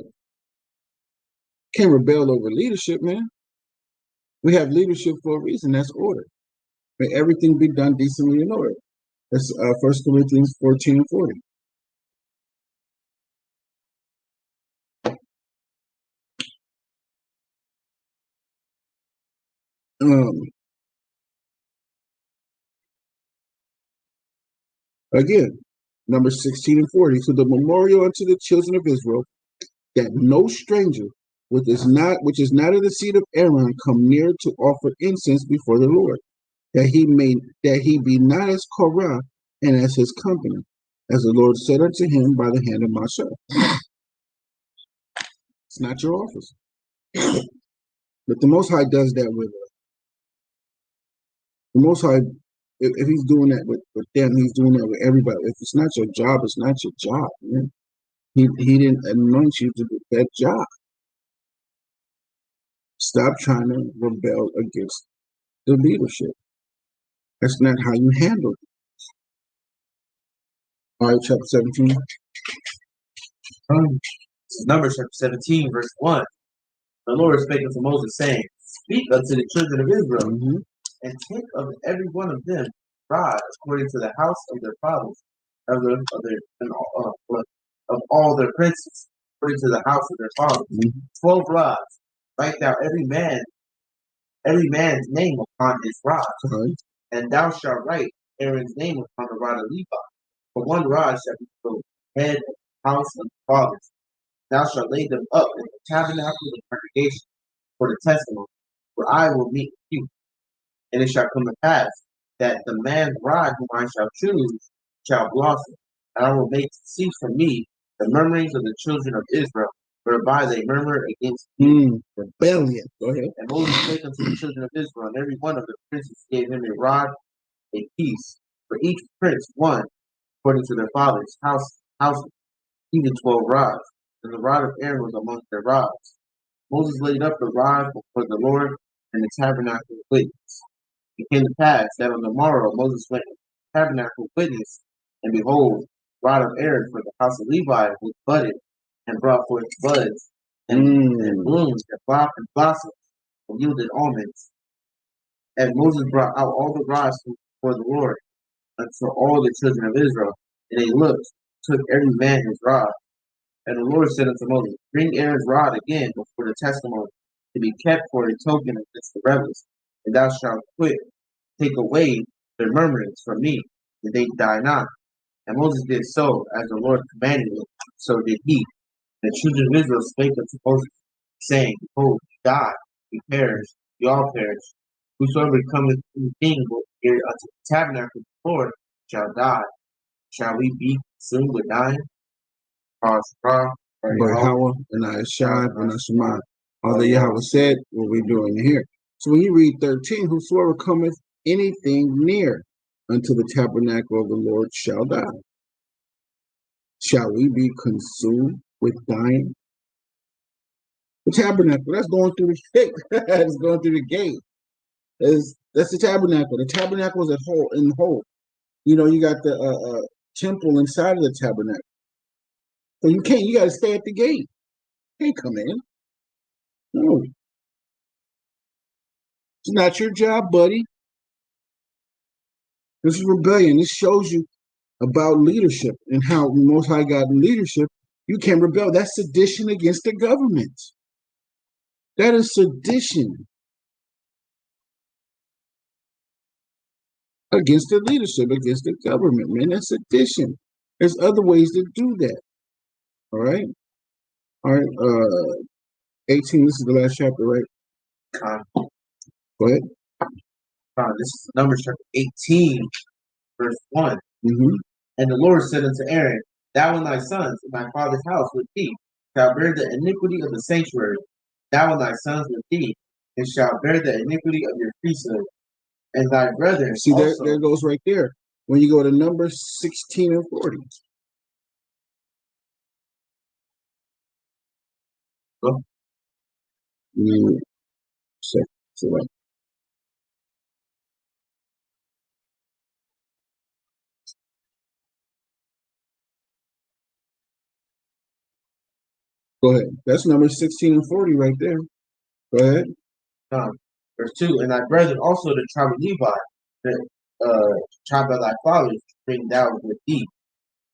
can't rebel over leadership, man. We have leadership for a reason. That's order. May everything be done decently in order. That's 1 Corinthians 14 and 40. Again, number 16 and 40. So the memorial unto the children of Israel, that no stranger which is not of the seed of Aaron come near to offer incense before the Lord, that he be not as Korah and as his company, as the Lord said unto him by the hand of Mashah. It's not your office. But the Most High does that with us. The Most High, if he's doing that with them, he's doing that with everybody. If it's not your job, it's not your job, man. He didn't anoint you to do that job. Stop trying to rebel against the leadership. That's not how you handle it. All right, chapter 17. This is Numbers chapter 17, verse 1. The Lord spake unto Moses, saying, Speak unto the children of Israel, and take of every one of them rod according to the house of their fathers, of all their princes, according to the house of their fathers. 12 rods. Write thou every man's name upon his rod, and thou shalt write Aaron's name upon the rod of Levi. For one rod shall be for the head of the house of the fathers. Thou shalt lay them up in the tabernacle of the congregation for the testimony, for I will meet with you. And it shall come to pass that the man's rod whom I shall choose shall blossom, and I will make to cease from me the murmurings of the children of Israel, whereby they murmur against me. Rebellion. Go ahead. And Moses spake unto the children of Israel, and every one of the princes gave him a rod, a piece, for each prince one, according to their fathers' houses, even 12 rods. And the rod of Aaron was among their rods. Moses laid up the rod before the Lord in the tabernacle of witness. It came to pass that on the morrow Moses went to the tabernacle of witness, and behold, the rod of Aaron for the house of Levi was budded, and brought forth buds, and blooms, and blossoms, and yielded almonds. And Moses brought out all the rods before the Lord unto all the children of Israel, and they looked, took every man his rod. And the Lord said unto Moses, Bring Aaron's rod again before the testimony, to be kept for a token against the rebels, and thou shalt take away their murmurings from me, that they die not. And Moses did so, as the Lord commanded him, so did he. The children of Israel spake unto Moses, saying, Behold, we die, we perish, we all perish. Whosoever cometh to the king here unto the tabernacle of the Lord shall die. Shall we be consumed with dying? Yahweh and Ashad and Ashman. All that Yahweh said, what we doing here. So when you read 13, whosoever cometh anything near unto the tabernacle of the Lord shall die. Shall we be consumed with dying? The tabernacle, that's going through the gate. That's going through the gate. That's the tabernacle. The tabernacle is in whole. You know, you got the temple inside of the tabernacle. So you got to stay at the gate. You can't come in. No. It's not your job, buddy. This is rebellion. This shows you about leadership and how the Most High God in leadership, you can rebel. That's sedition against the government. That is sedition against the leadership, against the government, man. That's sedition. There's other ways to do that. All right? All right. 18, this is the last chapter, right? Go ahead. This is Numbers chapter 18, verse 1. And the Lord said unto Aaron, Thou and thy sons in thy father's house with thee shall bear the iniquity of the sanctuary, thou and thy sons with thee, and shall bear the iniquity of your priesthood. And thy brethren see also, there goes right there. When you go to Numbers 16 and 40. Go. Go ahead. That's Numbers 16 and 40 right there. Go ahead. Verse 2. And thy brethren also the tribe of Levi, the tribe of thy fathers, bring thou with thee,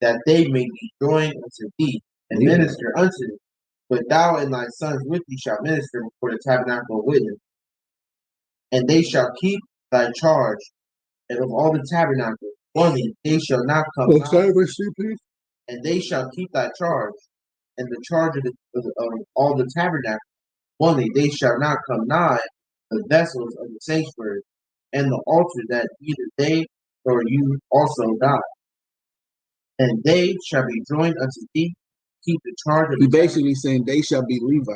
that they may be joined unto thee, and minister unto thee. But thou and thy sons with thee shall minister before the tabernacle of witness. And they shall keep thy charge, and of all the tabernacle, only they shall not come nigh. And they shall keep thy charge, and the charge of all the tabernacle, only they shall not come nigh the vessels of the sanctuary, and the altar, that either they or you also die. And they shall be joined unto thee, keep the charge of the basically saying they shall be Levi.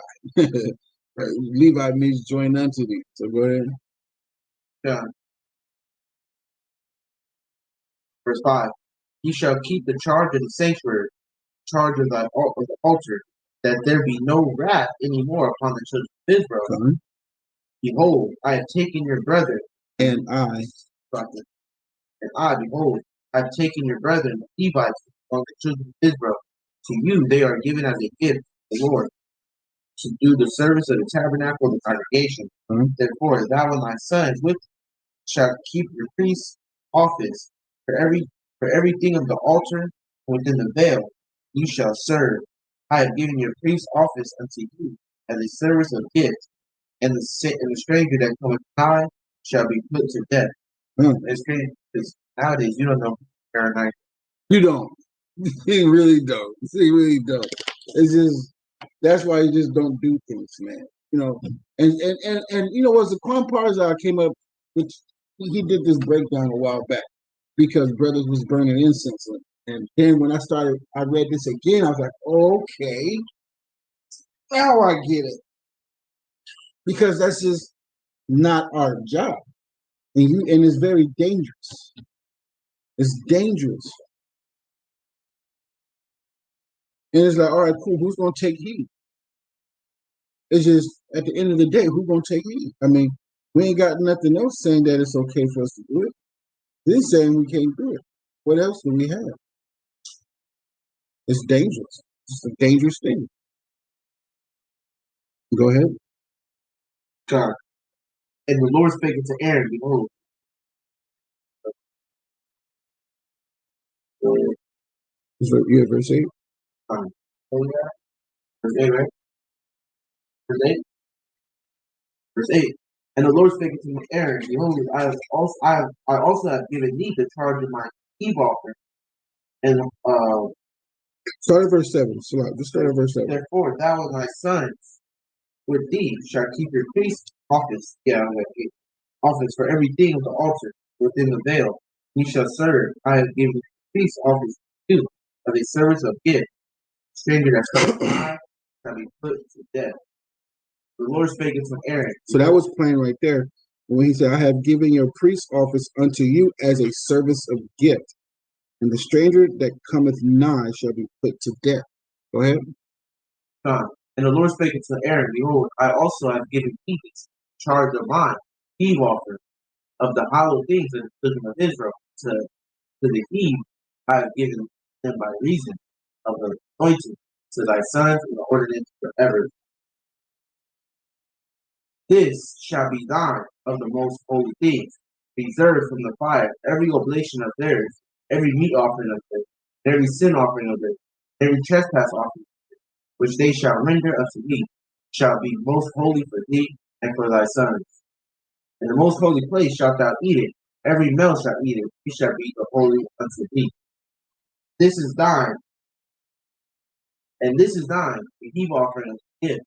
Levi means join unto thee. So go ahead. Yeah. Verse 5. Ye shall keep the charge of the sanctuary, charge of the altar, that there be no wrath any more upon the children of Israel. Behold, I have taken your brethren, behold, I have taken your brethren, the Levites, among the children of Israel, To you they are given as a gift of the Lord, to do the service of the tabernacle of the congregation. Therefore, thou and thy sons with shall keep your priest's office for everything of the altar within the veil. You shall serve. I have given your priest's office unto you as a service of gift, and the stranger that cometh nigh shall be put to death. It's crazy because nowadays you don't know Fahrenheit. You don't. You really don't. You really don't. It's just that's why you just don't do things, man. You know, and you know what's the fun part is I came up with he did this breakdown a while back because brothers was burning incense. And then when I read this again, I was like, okay, now I get it. Because that's just not our job. And it's very dangerous. It's dangerous. And it's like, all right, cool, who's gonna take heed? It's just at the end of the day, who's gonna take heed? I mean, we ain't got nothing else saying that it's okay for us to do it. This is saying we can't do it. What else do we have? It's dangerous. It's a dangerous thing. Go ahead. God. And the Lord spake unto Aaron, behold. Yeah, verse 8. Verse 8, right? Verse 8? Verse 8. And the Lord spake unto Aaron, behold, I also have given thee the charge of my heave offering. And start at verse 7. So just start at verse 7. Therefore thou and thy sons with thee shall keep your priest's office. Office for everything of the altar within the veil. Ye shall serve. I have given priest's office to you of a service of gift. Stranger that comes nigh shall be put to death. The Lord spake unto Aaron. So that was plain right there when he said, I have given your priest's office unto you as a service of gift, and the stranger that cometh nigh shall be put to death. Go ahead. And the Lord spake unto Aaron, behold, I also have given thee charge of mine heave offering of the hollow things in the children of Israel to the heave I have given them by reason of the anointing to thy sons in the ordinance forever. This shall be thine of the most holy things, reserved from the fire, every oblation of theirs, every meat offering of theirs, every sin offering of theirs, every trespass offering, which they shall render unto thee, shall be most holy for thee and for thy sons. In the most holy place shalt thou eat it, every male shall eat it, it shall be the holy unto thee. This is thine, and this is thine, the heave offering of the gift,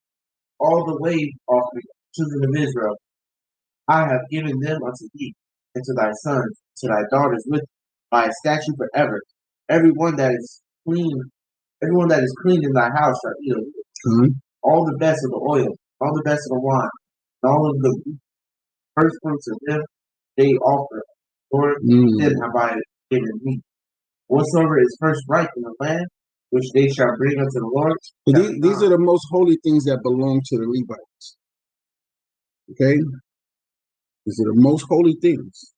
all the wave offering of the children of Israel. I have given them unto thee, and to thy sons, to thy daughters with thee, by a statute forever. Everyone that is clean in thy house shall eat of it. All the best of the oil, all the best of the wine, and all of the first fruits of them they offer. Lord, them have I given me. Whatsoever is first ripe in the land, which they shall bring unto the Lord. These are the most holy things that belong to the Levites. Okay? These are the most holy things.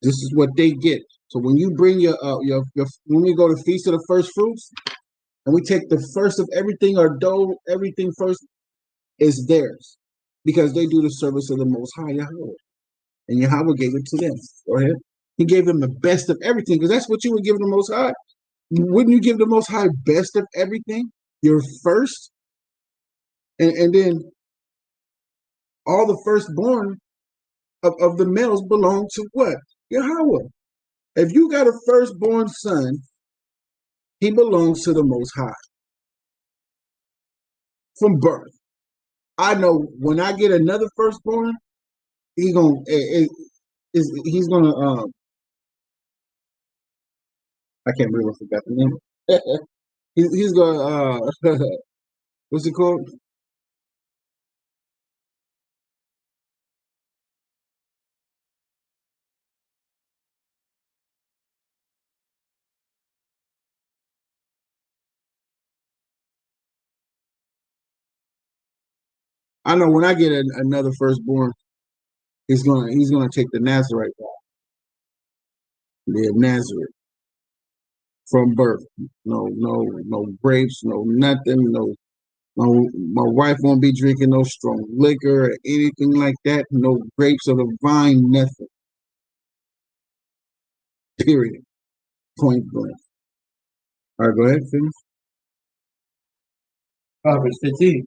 This is what they get. So when you bring your when we go to Feast of the First Fruits, and we take the first of everything, our dough, everything first, is theirs. Because they do the service of the Most High Yahweh. And Yahweh gave it to them. Go ahead. He gave them the best of everything, because that's what you would give the Most High. Wouldn't you give the Most High best of everything? Your first? And then all the firstborn of the males belong to what? Yahweh. If you got a firstborn son, he belongs to the Most High. From birth. I know when I get another firstborn, he's gonna I can't remember, I forgot the name. he's gonna what's it called? I know when I get another firstborn, he's gonna take the Nazarite vow. The Nazareth. from birth. No grapes, no nothing, my wife won't be drinking no strong liquor or anything like that. No grapes of the vine, nothing. Period. Point blank. All right, go ahead, finish. Verse 15.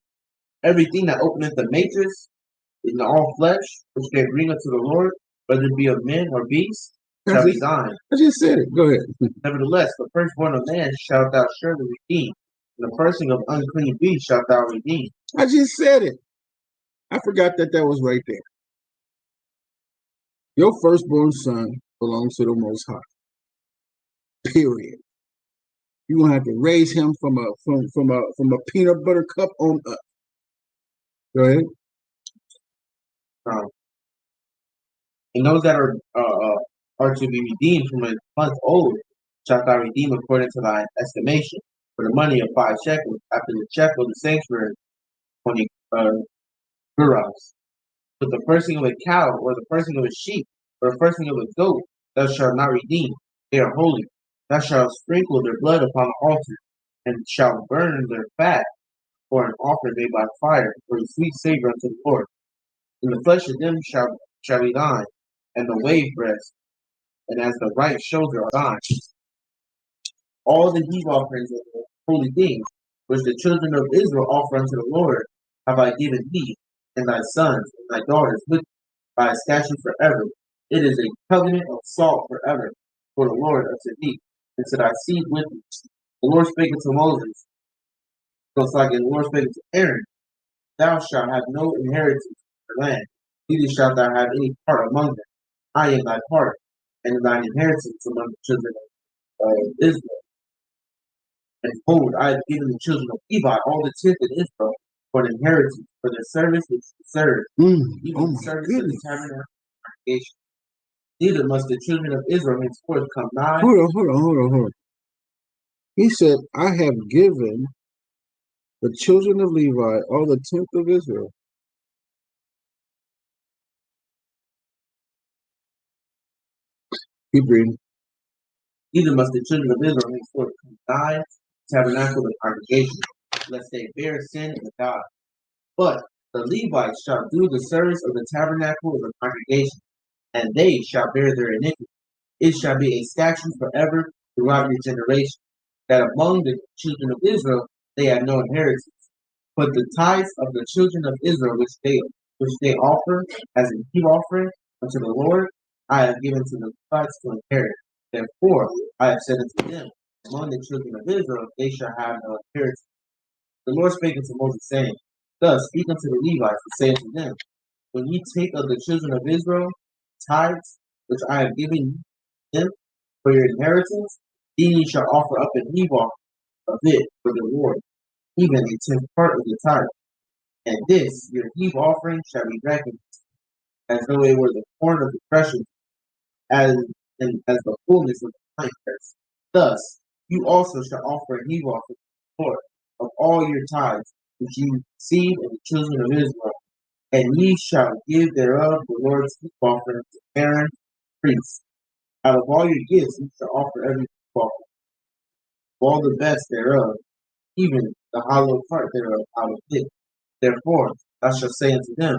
Everything that openeth the matrix in all flesh, which they bring unto the Lord, whether it be of men or beasts, shall be thine. I just said it. Go ahead. Nevertheless, the firstborn of man shalt thou surely redeem, and the person of unclean beast shalt thou redeem. I just said it. I forgot that was right there. Your firstborn son belongs to the Most High. Period. You're gonna have to raise him from a peanut butter cup on up. Go ahead. And those that are to be redeemed from a month old shalt thou redeem according to thy estimation, for the money of 5 shekels, after the shekel of the sanctuary, 20 gerahs. But the firstling of a cow, or the firstling of a sheep, or the firstling of a goat, thou shalt not redeem. They are holy. Thou shalt sprinkle their blood upon the altar, and shalt burn their fat for an offering made by fire, for a sweet savor unto the Lord. And the flesh of them shall be thine, and the wave breast, and as the right shoulder are thine. All the heave offerings of the holy things, which the children of Israel offer unto the Lord, have I given thee, and thy sons, and thy daughters with thee, by a statute forever. It is a covenant of salt forever, for the Lord unto thee, and to thy seed with thee. The Lord spake unto Moses, just like the Lord spake unto Aaron, thou shalt have no inheritance in the land, neither shalt thou have any part among them. I am thy part, and thine inheritance among the children of Israel. And behold, I have given the children of Levi all the tenth in Israel for an inheritance, for their service which they serve, even the service of the tabernacle of congregation. Neither must the children of Israel henceforth come nigh. Hold on. He said, I have given the children of Levi all the tenth of Israel. Keep reading. Neither must the children of Israel henceforth come nigh the tabernacle of the congregation, lest they bear sin and die. But the Levites shall do the service of the tabernacle of the congregation, and they shall bear their iniquity. It shall be a statute forever throughout your generation, that among the children of Israel they have no inheritance. But the tithes of the children of Israel which they offer as a heave offering unto the Lord, I have given to the Levites to inherit. Therefore I have said unto them, among the children of Israel they shall have no inheritance. The Lord spake unto Moses, saying, thus speak unto the Levites, and say unto them, when ye take of the children of Israel tithes which I have given them for your inheritance, then ye shall offer up an heave offering of it for the Lord, even a tenth part of the tithe. And this your heave offering shall be reckoned as though it were the corn of the threshing, as as the fullness of the winepress. Thus you also shall offer a heave offering to the Lord of all your tithes which you receive of the children of Israel, and ye shall give thereof the Lord's heave offering to Aaron priest. Out of all your gifts you shall offer every heave offering, all the best thereof, even the hollow part thereof out of it. Therefore thou shalt say unto them,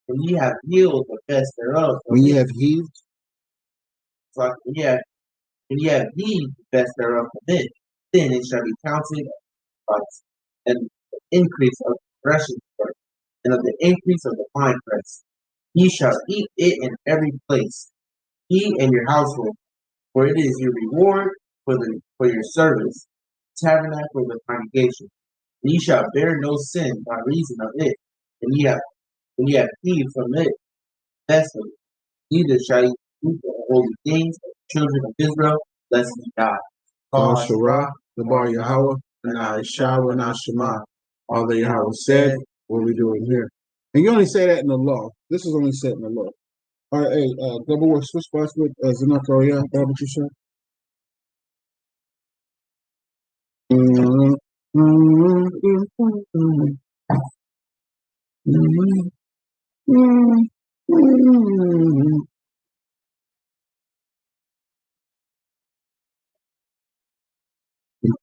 when ye have healed the best thereof, when ye have heaved, so when ye have healed the best thereof from it, then it shall be counted as and the increase of the threshing floor, and of the increase of the winepress. Ye shall eat it in every place, ye and your household, for it is your reward for your service, tabernacle of the congregation. And ye shall bear no sin by reason of it, and when ye have healed from it best of it, neither shall ye eat the holy things of the children of Israel, lest ye die. TORAH, the Bar Yahweh, and I Shah and I Shema. All that Yahweh said, what we doing here. And you only say that in the law. This is only said in the law. All right, hey, double word switch spots with Zanakoria, what you said? So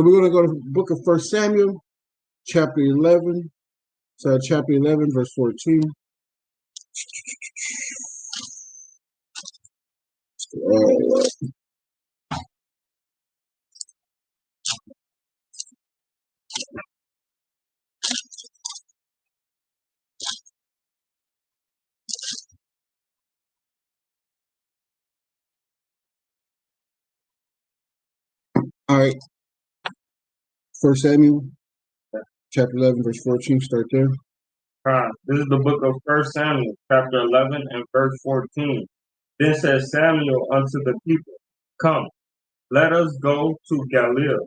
we're going to go to the book of 1 Samuel, chapter 11. So chapter 11, verse 14. All right. 1 Samuel, chapter 11, verse 14. Start there. This is the book of 1 Samuel, chapter 11 and verse 14. Then said Samuel unto the people, Come, let us go to Gilgal.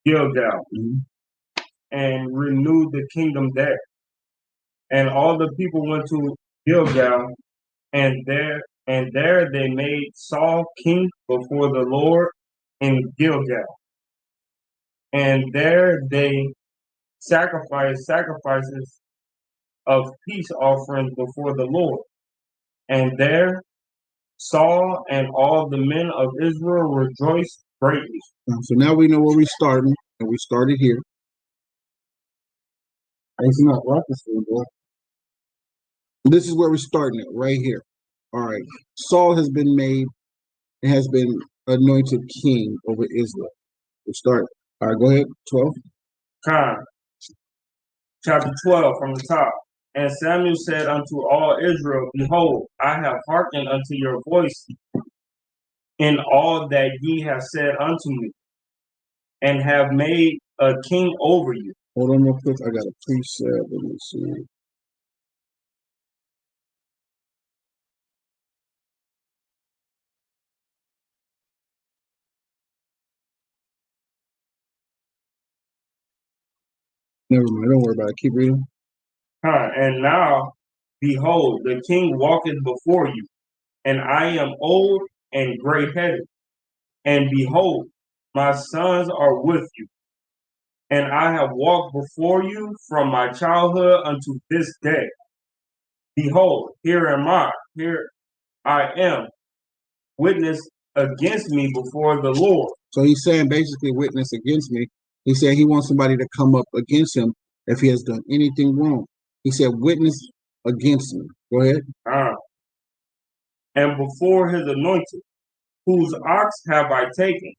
Gilgal, and renew the kingdom there. And all the people went to Gilgal, and there they made Saul king before the Lord in Gilgal. And there they sacrifices of peace offerings before the Lord. And there Saul and all the men of Israel rejoiced greatly. So now we know where we started, and we started here. It's not rocket boy. This is where we're starting it, right here. All right. Saul has been made and has been anointed king over Israel. We start. All right, go ahead. 12. Chapter 12 from the top. And Samuel said unto all Israel, Behold, I have hearkened unto your voice in all that ye have said unto me, and have made a king over you. Hold on real quick. I got a preset. Let me see. Never mind. Don't worry about it. Keep reading. And now, behold, the king walketh before you, and I am old and gray-headed. And behold, my sons are with you. And I have walked before you from my childhood unto this day. Behold, here I am, witness against me before the Lord. So he's saying basically witness against me. He said he wants somebody to come up against him if he has done anything wrong. He said witness against me. Go ahead. And before his anointed, whose ox have I taken?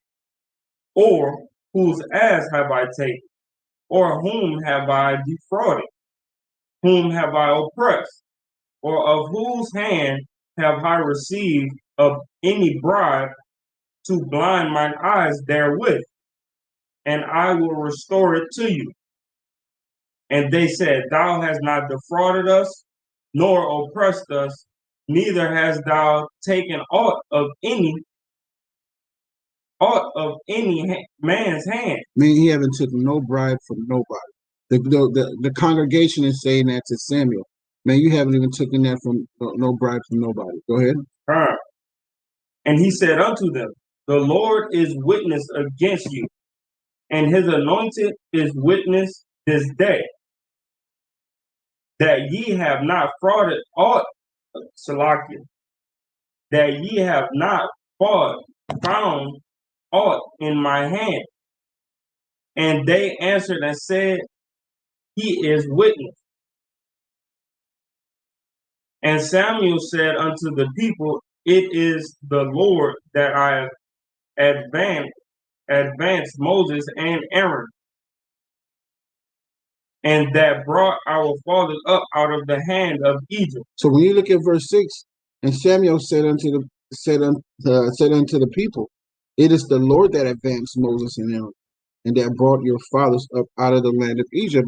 Or whose ass have I taken? Or whom have I defrauded? Whom have I oppressed? Or of whose hand have I received of any bribe to blind mine eyes therewith? And I will restore it to you. And they said, Thou hast not defrauded us, nor oppressed us, neither hast thou taken aught of any man's hand. I mean, he haven't taken no bribe from nobody. The congregation is saying that to Samuel. Man, you haven't even taken that from no bribe from nobody. Go ahead. And he said unto them, The Lord is witness against you, and his anointed is witness this day, that ye have not frauded aught, Salakia, that ye have not found aught in my hand. And they answered and said, He is witness. And Samuel said unto the people, It is the Lord that I have advanced Moses and Aaron, and that brought our fathers up out of the hand of Egypt. So when you look at verse 6, and Samuel said unto the people, It is the Lord that advanced Moses and Aaron, and that brought your fathers up out of the land of Egypt.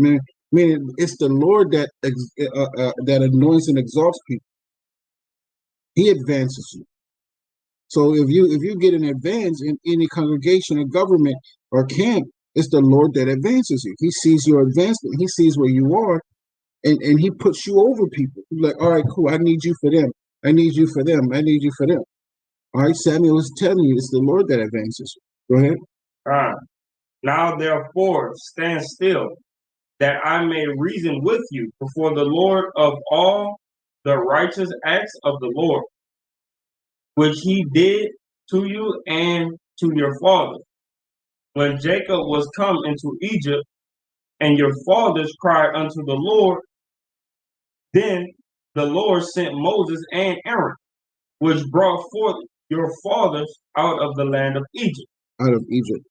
Meaning it's the Lord that that anoints and exalts people. He advances you. So if you get an advance in any congregation or government or camp, it's the Lord that advances you. He sees your advancement. He sees where you are, and he puts you over people. He's like, all right, cool. I need you for them. I need you for them. I need you for them. All right, Samuel is telling you it's the Lord that advances you. Go ahead. Now therefore stand still, that I may reason with you before the Lord of all the righteous acts of the Lord, which he did to you and to your father, when Jacob was come into Egypt, and your fathers cried unto the Lord, then the Lord sent Moses and Aaron, which brought forth your fathers out of the land of Egypt. Out of Egypt.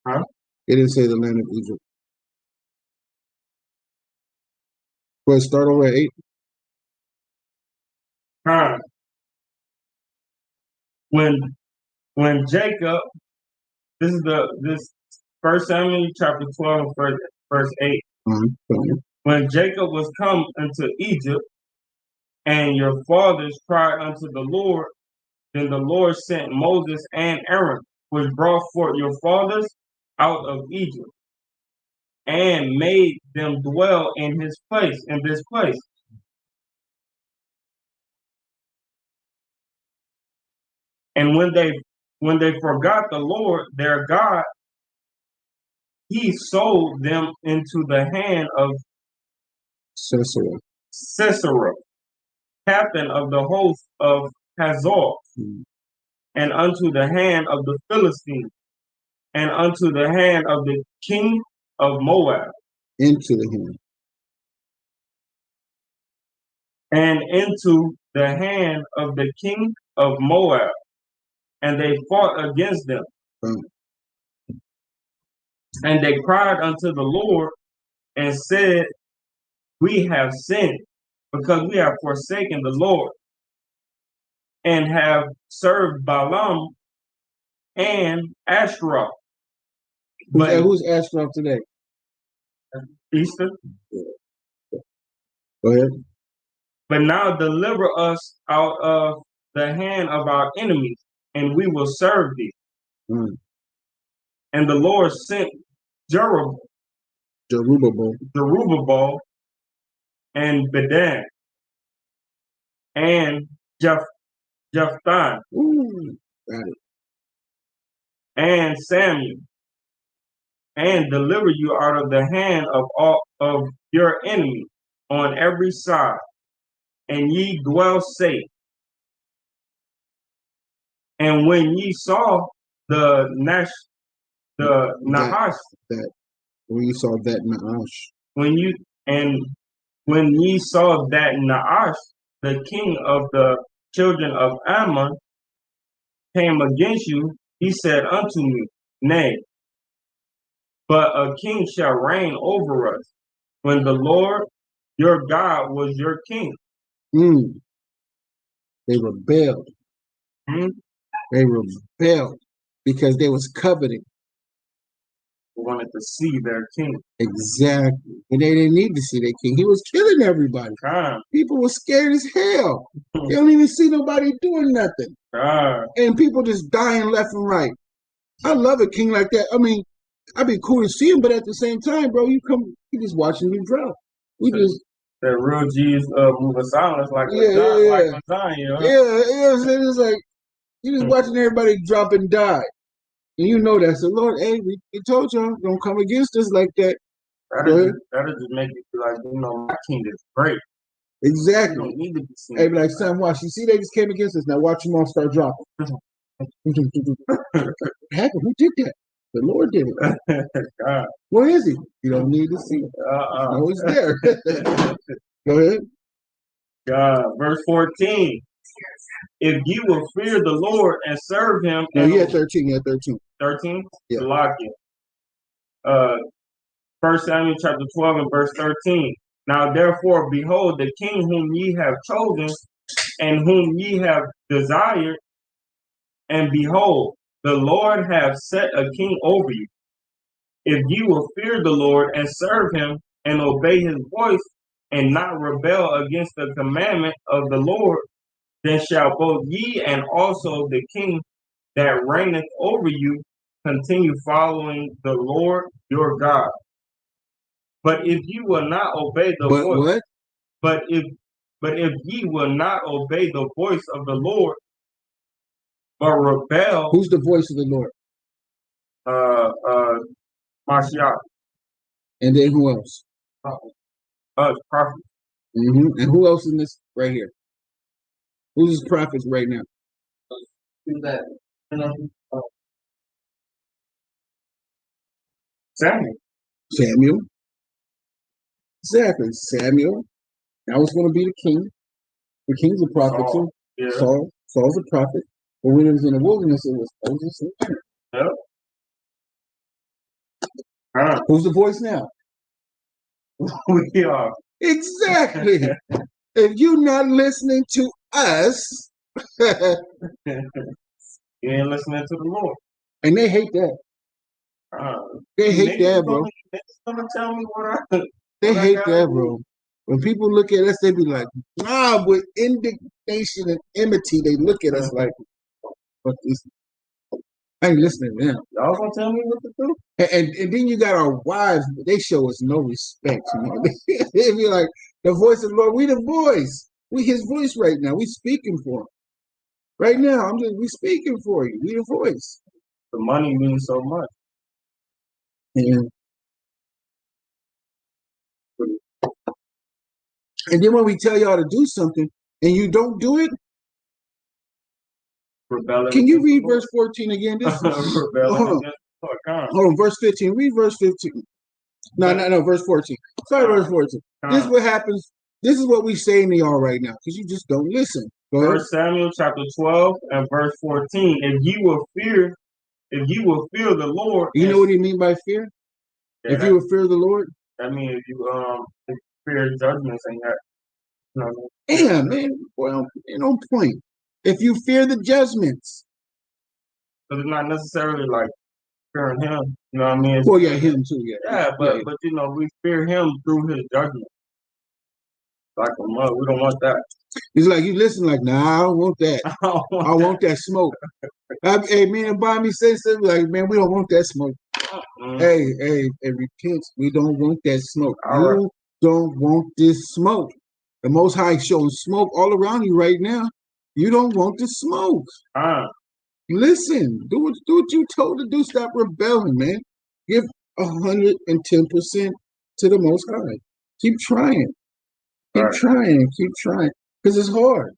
Huh? It didn't say the land of Egypt. But start over at 8. When Jacob, this 1 Samuel chapter 12 verse 8. When Jacob was come into Egypt, and your fathers cried unto the Lord, then the Lord sent Moses and Aaron, which brought forth your fathers out of Egypt, and made them dwell in this place. And when they forgot the Lord their God, he sold them into the hand of Sisera, captain of the host of Hazor, and unto the hand of the Philistines, and unto the hand of the king of Moab. Into the hand. And into the hand of the king of Moab. And they fought against them. And they cried unto the Lord and said, we have sinned, because we have forsaken the Lord, and have served Balaam and Ashtaroth. But who's Ashtaroth today? Easter. Go ahead. But now deliver us out of the hand of our enemies, and we will serve thee. And the Lord sent Zerubbabel and Bedan and Jephthah and Samuel, and deliver you out of the hand of all of your enemies on every side, and ye dwell safe. And when ye saw the Nahash, when ye saw that Nahash, the king of the children of Ammon, came against you, he said unto me, nay, but a king shall reign over us, when the Lord your God was your king. They rebelled. They rebelled because they was coveting. They wanted to see their king. Exactly. And they didn't need to see their king. He was killing everybody. People were scared as hell. They don't even see nobody doing nothing. And people just dying left and right. I love a king like that. I mean, I'd be cool to see him, but at the same time, bro, you just watching me drop. The real G's move of silence like lasagna. Huh? It's like you just watching everybody drop and die. And you know that. So Lord, hey, we told y'all, don't come against us like that. That'll just make you feel like, my king is great. Exactly. You don't need to be seen. Hey, be like, son, watch. You see they just came against us. Now watch them all start dropping. What happened? Who did that? The Lord did it. God. Where is he? You don't need to see. No, he's there. Go ahead. Verse 14. If you will fear the Lord and serve him. No, you had 13. You had 13. 13? Yeah. Lock it. 1 Samuel chapter 12 and verse 13. Now therefore, behold, the king whom ye have chosen and whom ye have desired, and behold, the Lord hath set a king over you. If ye will fear the Lord and serve him and obey his voice and not rebel against the commandment of the Lord, then shall both ye and also the king that reigneth over you continue following the Lord your God. But if ye will not obey the voice, but if ye will not obey the voice of the Lord, but rebel. Who's the voice of the Lord? Mashiach. And then who else? Prophet. And who else in this right here? Who's his prophets right now? do that. You know, Samuel. Samuel. Exactly. Samuel. That was going to be the king. The king's a prophet Saul. too. Yeah. Saul's a prophet. But when it was in the wilderness, it was Moses and Aaron. Yep. Who's the voice now? We are. Exactly. If you're not listening to us, You ain't listening to the Lord. and they hate that. They hate that, bro. They just gonna tell me what I. They what I hate gotta that, do. bro. When people look at us, they be like, nah, with indignation and enmity, they look at us like, fuck this. I ain't listening to them. Y'all gonna tell me what to do? And then you got our wives, they show us no respect. You know? They be like, the voice of the Lord, we the voice. We his voice right now. We speaking for him. Right now, we speaking for you. We the voice. The money means so much. And then when we tell y'all to do something and you don't do it, Rebelling. Can you read verse 14 again? This Rebelling. Hold on, verse 15. Read verse 15. No, verse 14. Sorry, verse 14. This is what happens. This is what we saying to y'all right now, because you just don't listen. Go ahead. 1 Samuel chapter 12 and verse 14. If you will fear the Lord. You know what he mean by fear? Yeah, if you will fear the Lord? That means if you fear judgments and that. No. Damn, man. Well, on point. If you fear the judgments. But it's not necessarily like fearing him. You know what I mean? Well, yeah, him too, yeah. Yeah, but you know, we fear him through his judgment. Like a mother, we don't want that. It's like you listen, like, nah, I don't want that. I want that smoke. Hey, me and Bobby say something like, man, we don't want that smoke. Hey, repent. We don't want that smoke. You don't want this smoke. The Most High showing smoke all around you right now. You don't want the smoke. Listen, do what you told to do. Stop rebelling, man. Give 110% to the Most High. Keep trying. Keep trying. Because it's hard.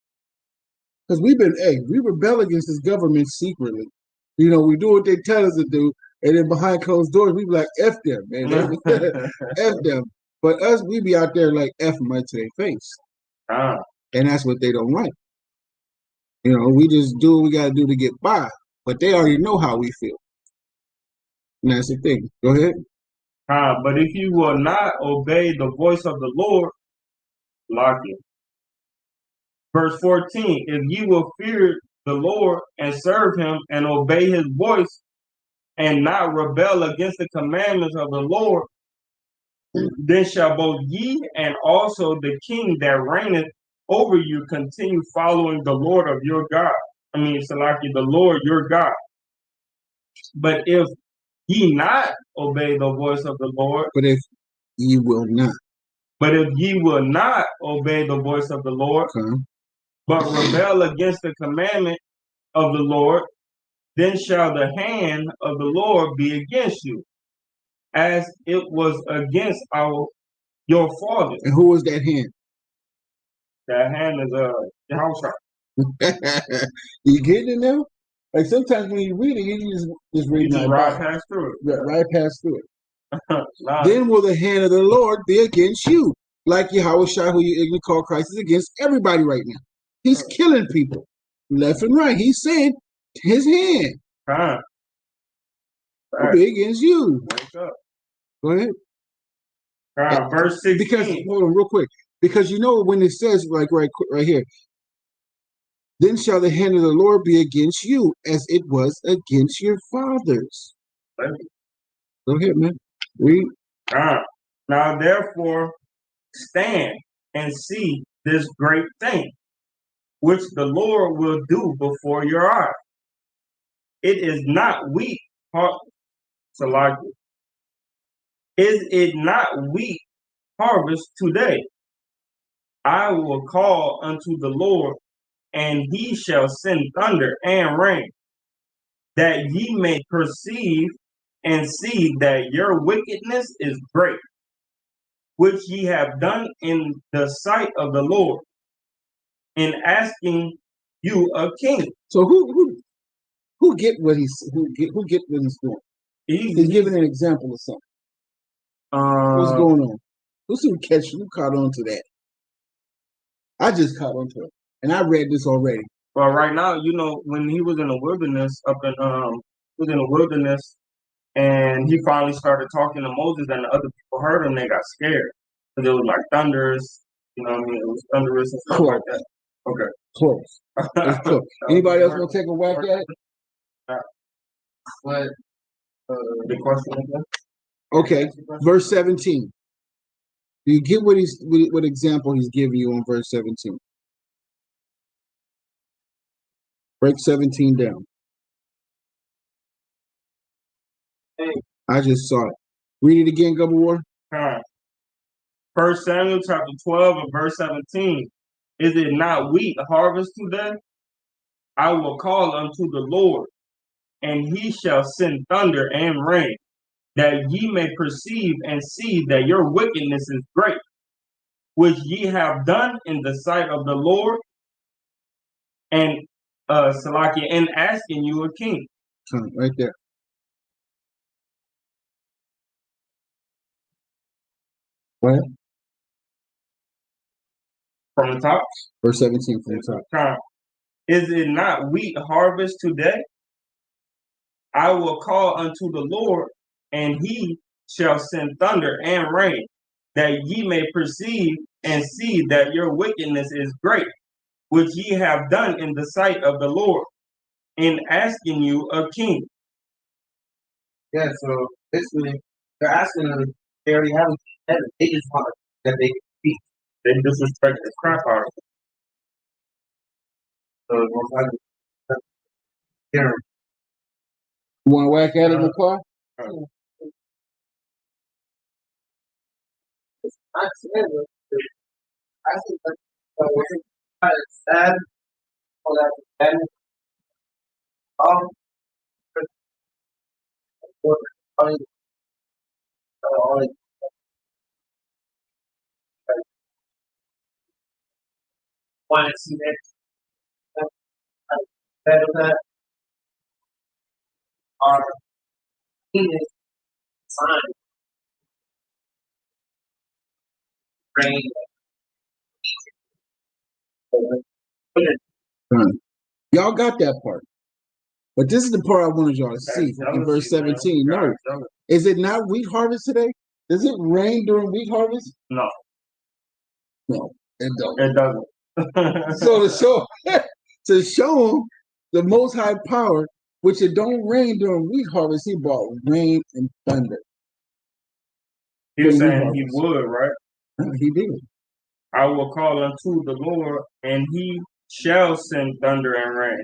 Because we rebel against this government secretly. You know, we do what they tell us to do, and then behind closed doors, we be like, F them, man. F them. But us, we be out there like F them right to their face. And that's what they don't like. You know, we just do what we got to do to get by. But they already know how we feel. And that's the thing. Go ahead. But if you will not obey the voice of the Lord, lock it. Verse 14, if you will fear the Lord and serve him and obey his voice and not rebel against the commandments of the Lord, then shall both ye and also the king that reigneth over you continue following the Lord of your God. Salaki, the Lord your God. But if ye not obey the voice of the Lord, but if ye will not obey the voice of the Lord, but rebel against the commandment of the Lord, then shall the hand of the Lord be against you, as it was against your fathers. And who was that hand? That hand is the house. You getting it now? Like sometimes when you read it, you just read it. Right past through it. Right past through it. Then will the hand of the Lord be against you, like Yahweh Shai, who you ignorantly call Christ, is against everybody right now. He's killing people left and right. He's saying his hand will be against you. Wake up. Go ahead. Verse 16. Because hold on, real quick. Because you know when it says like right here, then shall the hand of the Lord be against you, as it was against your fathers. Go ahead, man. Read. Now therefore stand and see this great thing, which the Lord will do before your eyes. It is not wheat, is it not wheat harvest today? I will call unto the Lord, and he shall send thunder and rain, that ye may perceive and see that your wickedness is great, which ye have done in the sight of the Lord, in asking you a king. So who who get what he's doing? He's giving an example of something. What's going on? Who caught on to that? I just caught on to it, and I read this already. Well, right now, when he was in the wilderness, and he finally started talking to Moses, and the other people heard him, they got scared because it was like thunders. You know what I mean? It was thunderous and stuff like that. Okay, close. It's close. Anybody else want to take a whack at it? What? The question again? Okay, verse 17. Do you get what example he's giving you on verse 17? Break 17 down. Hey. I just saw it. Read it again, Gubba War. 1 Samuel chapter 12 and verse 17. Is it not wheat harvest today? I will call unto the Lord, and he shall send thunder and rain, that ye may perceive and see that your wickedness is great, which ye have done in the sight of the Lord, and Salakia, and asking you a king. Right there. What? From the top? Verse 17 from the top. Is it not wheat harvest today? I will call unto the Lord, and he shall send thunder and rain, that ye may perceive and see that your wickedness is great, which ye have done in the sight of the Lord, in asking you a king. Yeah, so basically, they're asking them, they already have a king. They just want that they can beat. They disrespect the crap out of it. So most likely, you want to whack at it in the car? I think that's sad. For that, and want to see that our king is signed, rain. Y'all got that part. But this is the part I wanted y'all to see in verse 17. No. Is it not wheat harvest today? Does it rain during wheat harvest? No. No, it don't. It doesn't. So to show him the Most High power, which it don't rain during wheat harvest, he brought rain and thunder. He was saying he would, right? He did. I will call unto the Lord, and he shall send thunder and rain.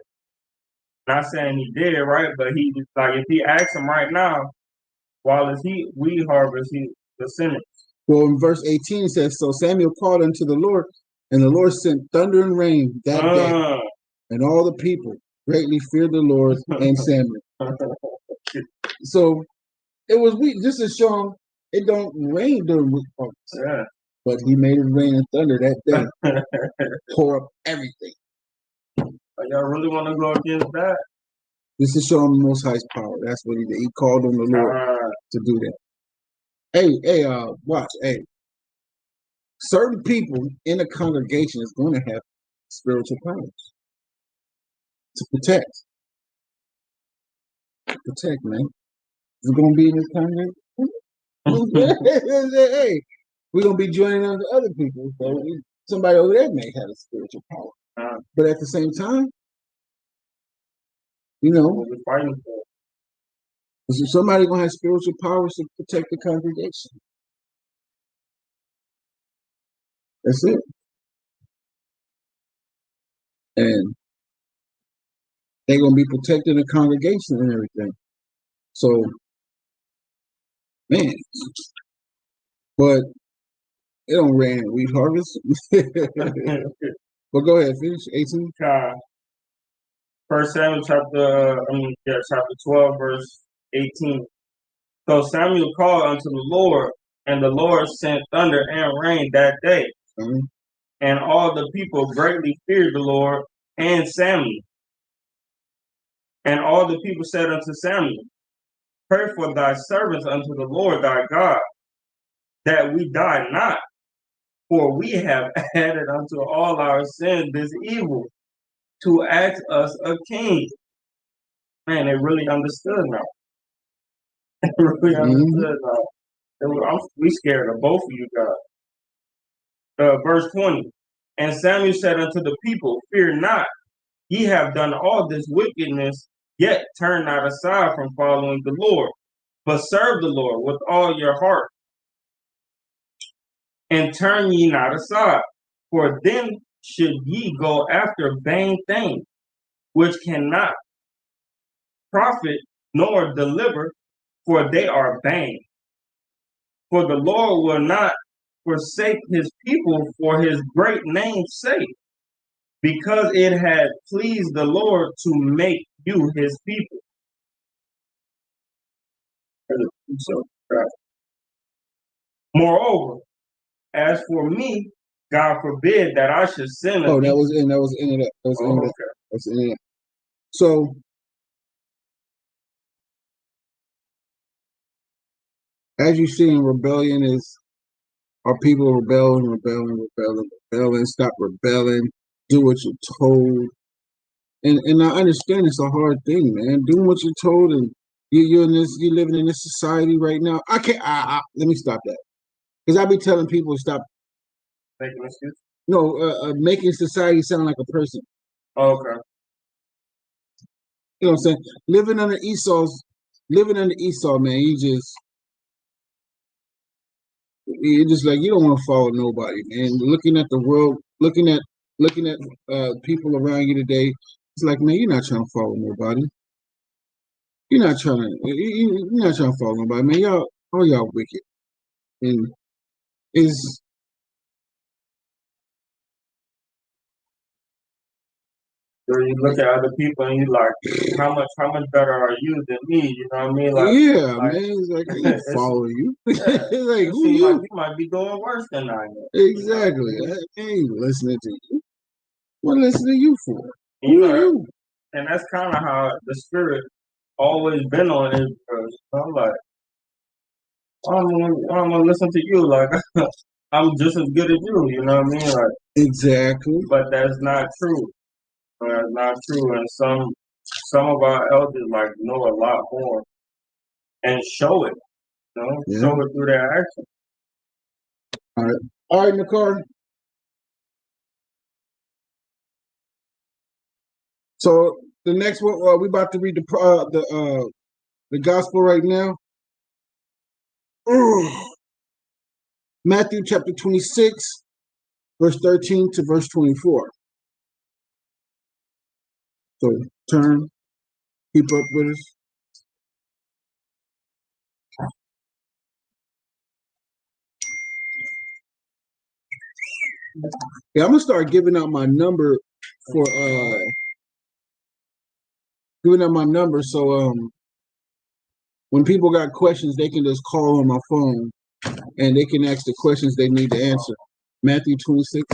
Not saying he did, right? But he, like, if he asks him right now, while it's wheat harvest, he will send it. Well, in verse 18 it says, so Samuel called unto the Lord, and the Lord sent thunder and rain that day, and all the people greatly feared the Lord and Samuel. So it was wheat, just to show him it don't rain during wheat harvest. Yeah. But he made it rain and thunder that day. Pour up everything. Y'all really want to go against that? This is showing the Most High's power. That's what he did. He called on the Lord to do that. Hey, watch. Hey, certain people in a congregation is going to have spiritual powers to protect. Protect, man. Is it going to be in this congregation? Hey, we're going to be joining other people. So somebody over there may have a spiritual power. But at the same time, somebody going to have spiritual powers to protect the congregation. That's it. And they're going to be protecting the congregation and everything. So, man. But it don't rain at wheat harvest. But go ahead, finish 18. 1 Samuel chapter 12, verse 18. So Samuel called unto the Lord, and the Lord sent thunder and rain that day. And all the people greatly feared the Lord and Samuel. And all the people said unto Samuel, Pray for thy servants unto the Lord thy God, that we die not, for we have added unto all our sins this evil, to ask us a king. Man, they really understood now. They really understood now. We scared of both of you guys. Verse 20. And Samuel said unto the people, Fear not, ye have done all this wickedness, yet turn not aside from following the Lord, but serve the Lord with all your heart, and turn ye not aside. For then should ye go after vain things, which cannot profit nor deliver, for they are vain. For the Lord will not forsake his people for his great name's sake, because it had pleased the Lord to make you his people. So, moreover, as for me, God forbid that I should sin Oh, against. that was in that. That was in that. That's in that. So as you see in rebellion is our people rebelling, stop rebelling, do what you're told. And I understand it's a hard thing, man. Doing what you're told, and you're living in this society right now. I can't. Let me stop that, because I be telling people to stop. Making excuse? No, making society sound like a person. Okay. You know what I'm saying? Living under Esau, man. You're just like you don't want to follow nobody, man. Looking at the world, looking at people around you today, it's like, man, you're not trying to follow nobody. You're not trying to follow nobody, man. Y'all wicked, and is So you look at other people and you like, how much better are you than me? You know what I mean? Like, yeah, man. It's like I ain't following you. Yeah, It's like it who seems you? like you might be doing worse than I am. Exactly. I ain't listening to you. What listening to you for? You Who are know, you? and that's kind of how the spirit always been on it. Because I'm like, I'm gonna listen to you. Like I'm just as good as you. You know what I mean? Like, Exactly. but that's not true. That's not true. And some of our elders like know a lot more and show it. You know, Yeah. show it through their actions. All right, Nakar. So the next one, we about to read the gospel right now. Matthew chapter 26, verse 13 to verse 24. So turn, keep up with us. Yeah, I'm gonna start giving out my number for so when people got questions, they can just call on my phone and they can ask the questions they need to answer. Matthew 26.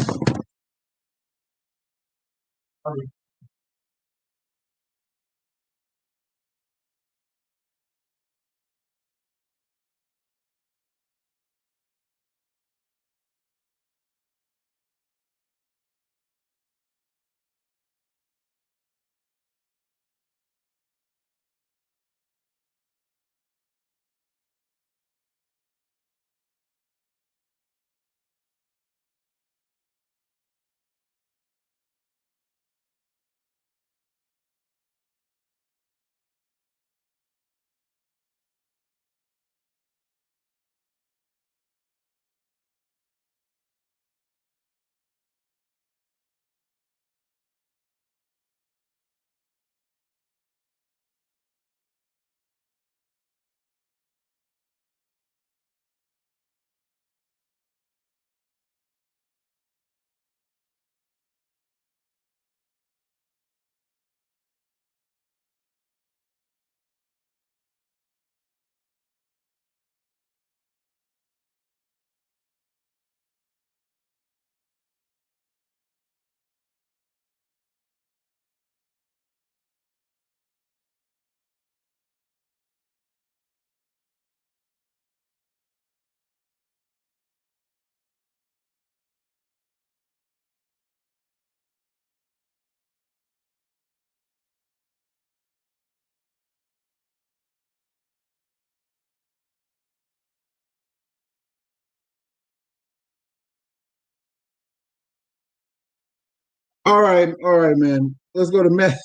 All right, man. Let's go to Matthew.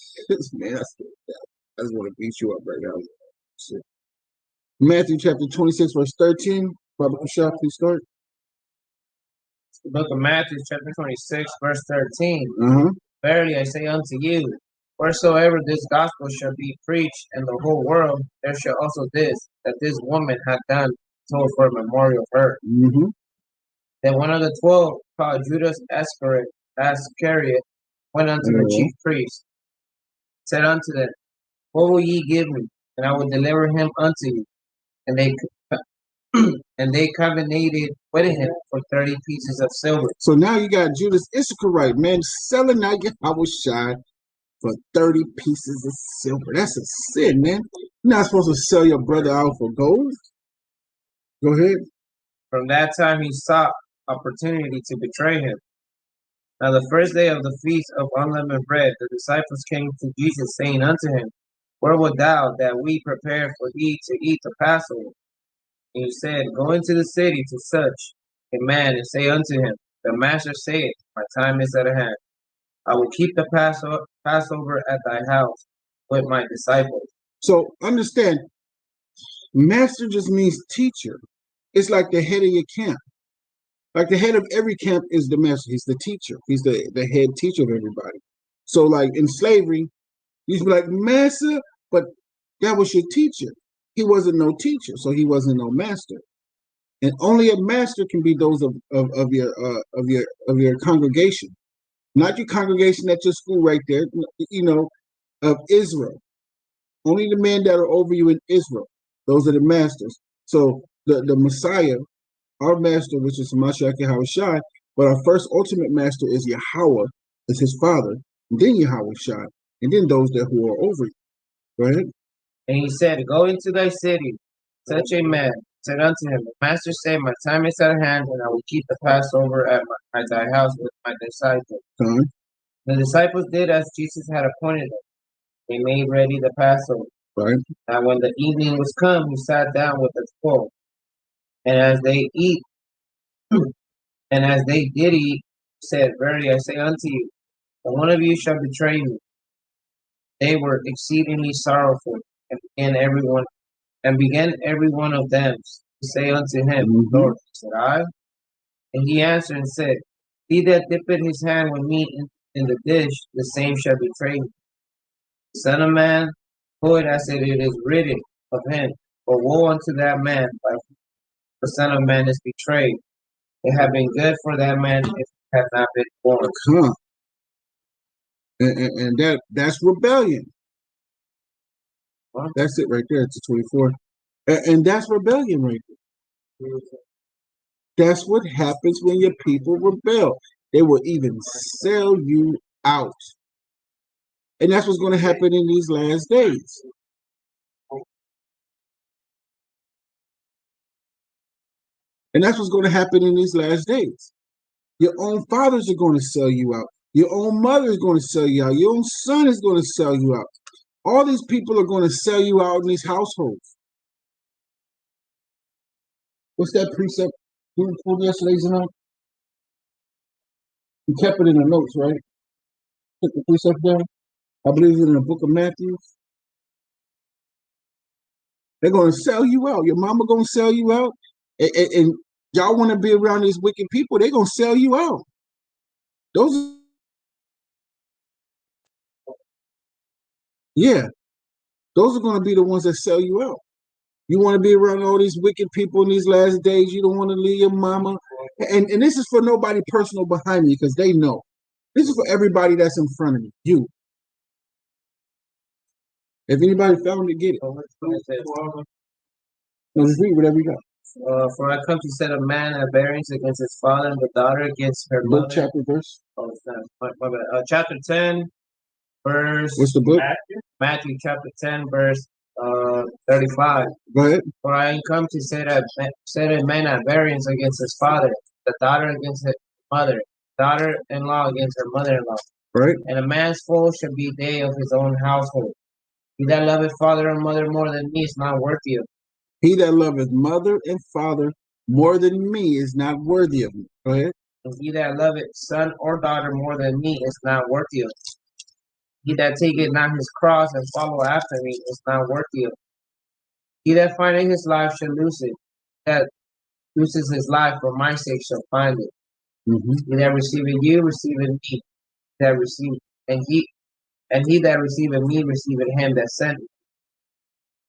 Man, I just want to beat you up right now. Shit. Matthew chapter 26, verse 13. Brother Prashad, please start. The book of Matthew, chapter 26, verse 13. Uh-huh. Verily I say unto you, wheresoever this gospel shall be preached in the whole world, there shall also this, that this woman hath done, told for a memorial of her. Mm-hmm. Then one of the 12, called Judas Iscariot, went unto the chief priests, said unto them, what will ye give me? And I will deliver him unto you. And they and they covenanted with him for 30 pieces of silver. So now you got Judas Iscariot, man, selling out Yahweh Shai for 30 pieces of silver. That's a sin, man. You're not supposed to sell your brother out for gold. Go ahead. From that time he sought opportunity to betray him. Now the first day of the feast of unleavened bread, the disciples came to Jesus, saying unto him, where wilt thou that we prepare for thee to eat the Passover? And he said, go into the city to such a man, and say unto him, the master saith, my time is at hand. I will keep the Passover at thy house with my disciples. So understand, master just means teacher. It's like the head of your camp. Like the head of every camp is the master. He's the teacher. He's the head teacher of everybody. So like in slavery, you should be like, master, but that was your teacher. He wasn't no teacher, so he wasn't no master. And only a master can be those of your congregation, not your congregation at your school right there. You know, of Israel. Only the men that are over you in Israel. Those are the masters. So the Messiah, our master, which is Mashiach Yahweh Shai, but our first ultimate master is Yahweh, is his father, and then Yahweh Shai, and then those that who are over you. Go ahead. And he said, go into thy city, such a man said unto him, the master said, my time is at hand, and I will keep the Passover at thy house with my disciples. The disciples did as Jesus had appointed them. They made ready the Passover. Right. Now when the evening was come, he sat down with the 12. And as they did eat, said, verily I say unto you, that one of you shall betray me. They were exceedingly sorrowful, and began every one of them to say unto him, Lord, said I. And he answered and said, he that dippeth his hand with meat in the dish, the same shall betray me. The Son of Man, behold, as it is written of him, but woe unto that man by whom the Son of Man is betrayed. It had been good for that man if he had not been born. And that's rebellion. Huh? That's it right there. It's 24. And that's rebellion right there. That's what happens when your people rebel. They will even sell you out. And that's what's going to happen in these last days. And that's what's going to happen in these last days. Your own fathers are going to sell you out. Your own mother is going to sell you out. Your own son is going to sell you out. All these people are going to sell you out in these households. What's that precept we pulled yesterday's night? You kept it in the notes, right? Put the precept down. I believe it's in the book of Matthew. They're going to sell you out. Your mama going to sell you out. And y'all want to be around these wicked people, they're going to sell you out. Those are going to be the ones that sell you out. You want to be around all these wicked people in these last days. You don't want to leave your mama. And this is for nobody personal behind you, because they know. This is for everybody that's in front of you. You. If anybody found it, get it. No, just read whatever you got. For I come to set a man at variance against his father, and the daughter against her Book, mother. chapter, verse. Oh, it's not. My bad. Chapter 10, verse. What's the book? Matthew chapter 10, verse 35. Go ahead. For I am come to set a man at variance against his father, the daughter against her mother, daughter-in-law against her mother-in-law. Right. And a man's foe shall be they of his own household. He that loveth father or mother more than me is not worthy of me. He that loveth mother and father more than me is not worthy of me. Go ahead. And he that loveth son or daughter more than me is not worthy of me. He that taketh not his cross and follow after me is not worthy of me. He that findeth his life shall lose it. That loses his life for my sake shall find it. He that receiveth you receiveth me. That receive and he that receiveth me receiveth him that sent me.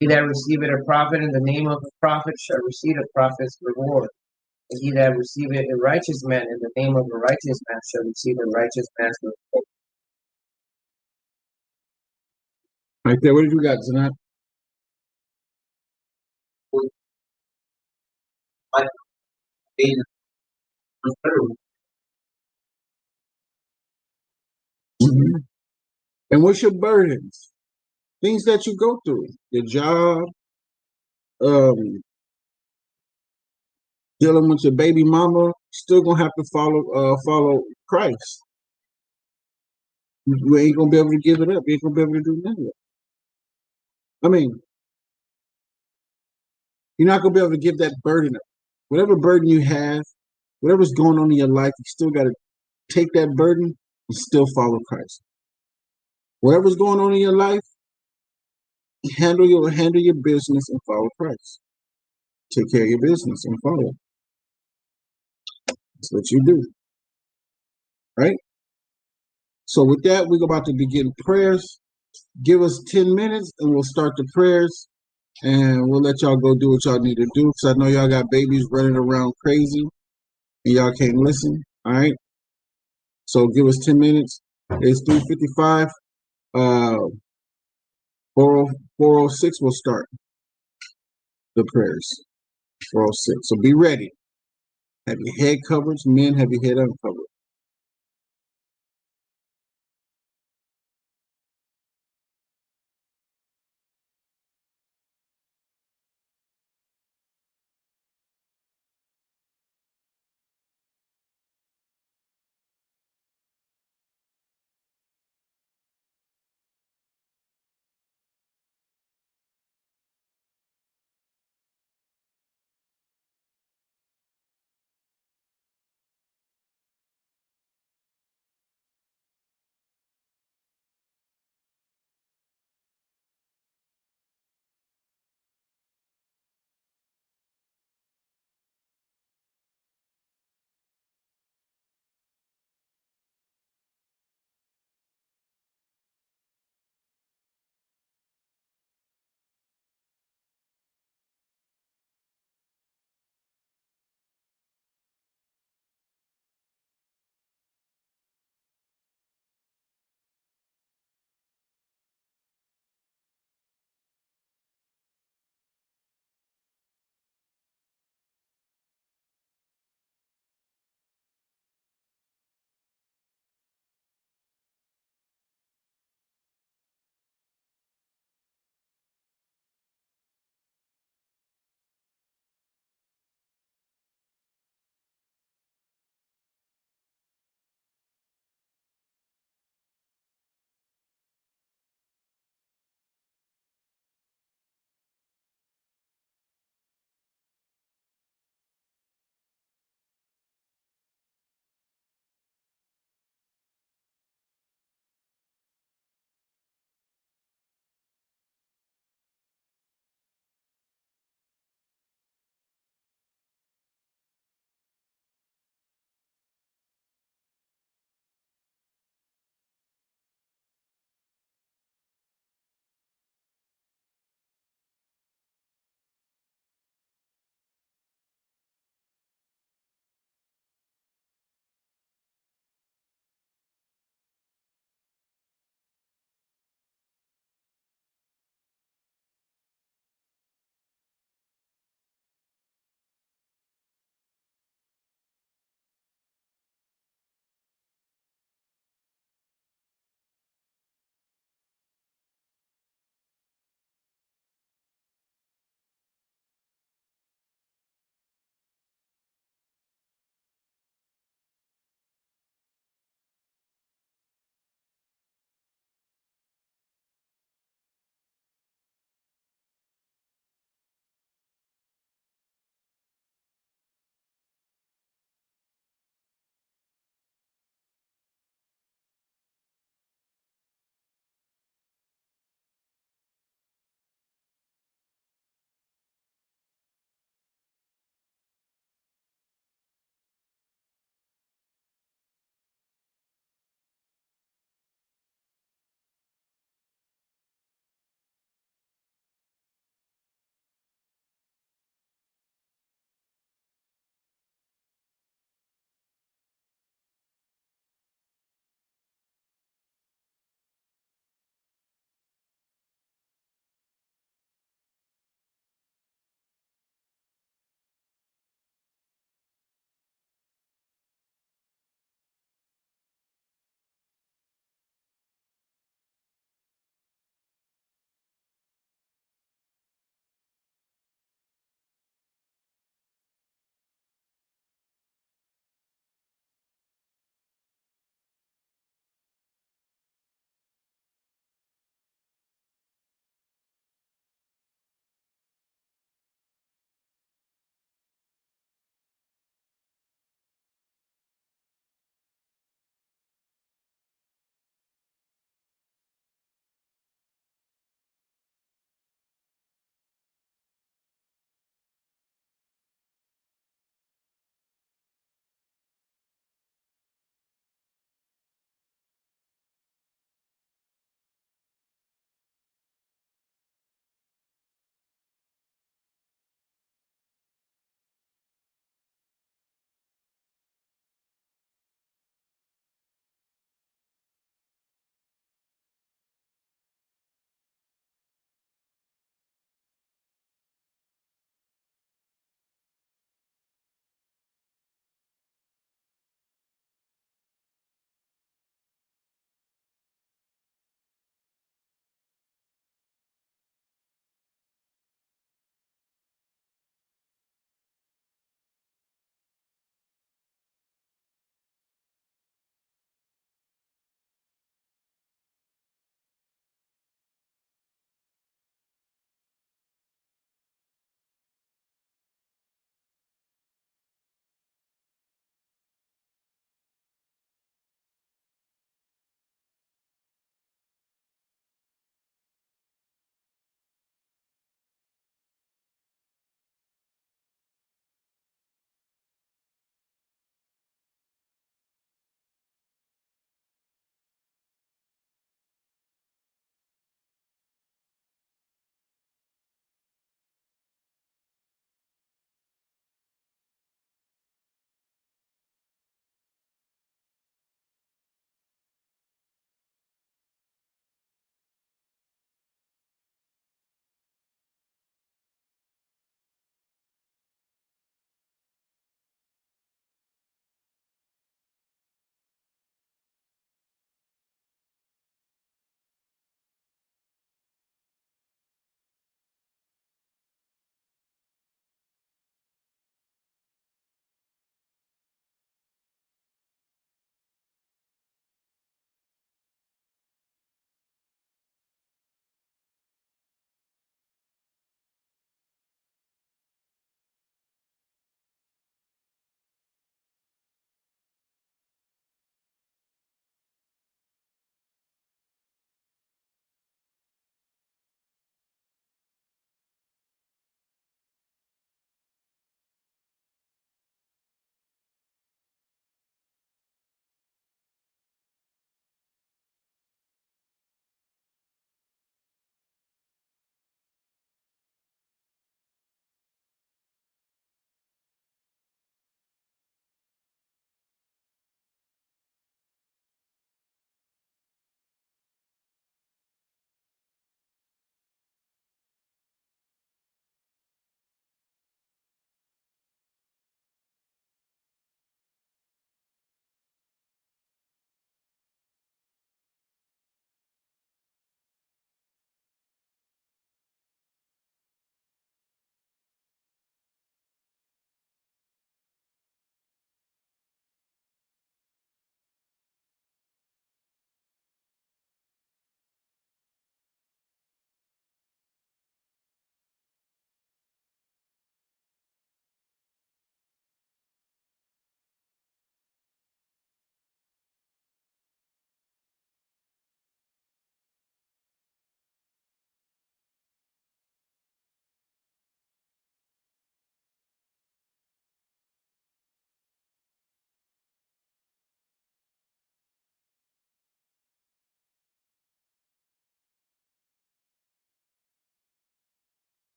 He that receiveth a prophet in the name of a prophet shall receive a prophet's reward. And he that receiveth a righteous man in the name of a righteous man shall receive a righteous man's reward. Right there. What did you got, Zanat? Like, being through. And what's your burdens? Things that you go through. Your job, dealing with your baby mama, still gonna have to follow Christ. You ain't gonna be able to give it up. You ain't gonna be able to do none of it. I mean, you're not gonna be able to give that burden up. Whatever burden you have, whatever's going on in your life, you still gotta take that burden and still follow Christ. Whatever's going on in your life, handle your business and follow Christ. Take care of your business and follow. That's what you do. Right? So with that, we're about to begin prayers. Give us 10 minutes and we'll start the prayers. And we'll let y'all go do what y'all need to do. Because I know y'all got babies running around crazy. And y'all can't listen. All right? So give us 10 minutes. It's 3:55. 4:06 we'll start the prayers. 4:06. So be ready. Have your head covered. Men, have your head uncovered.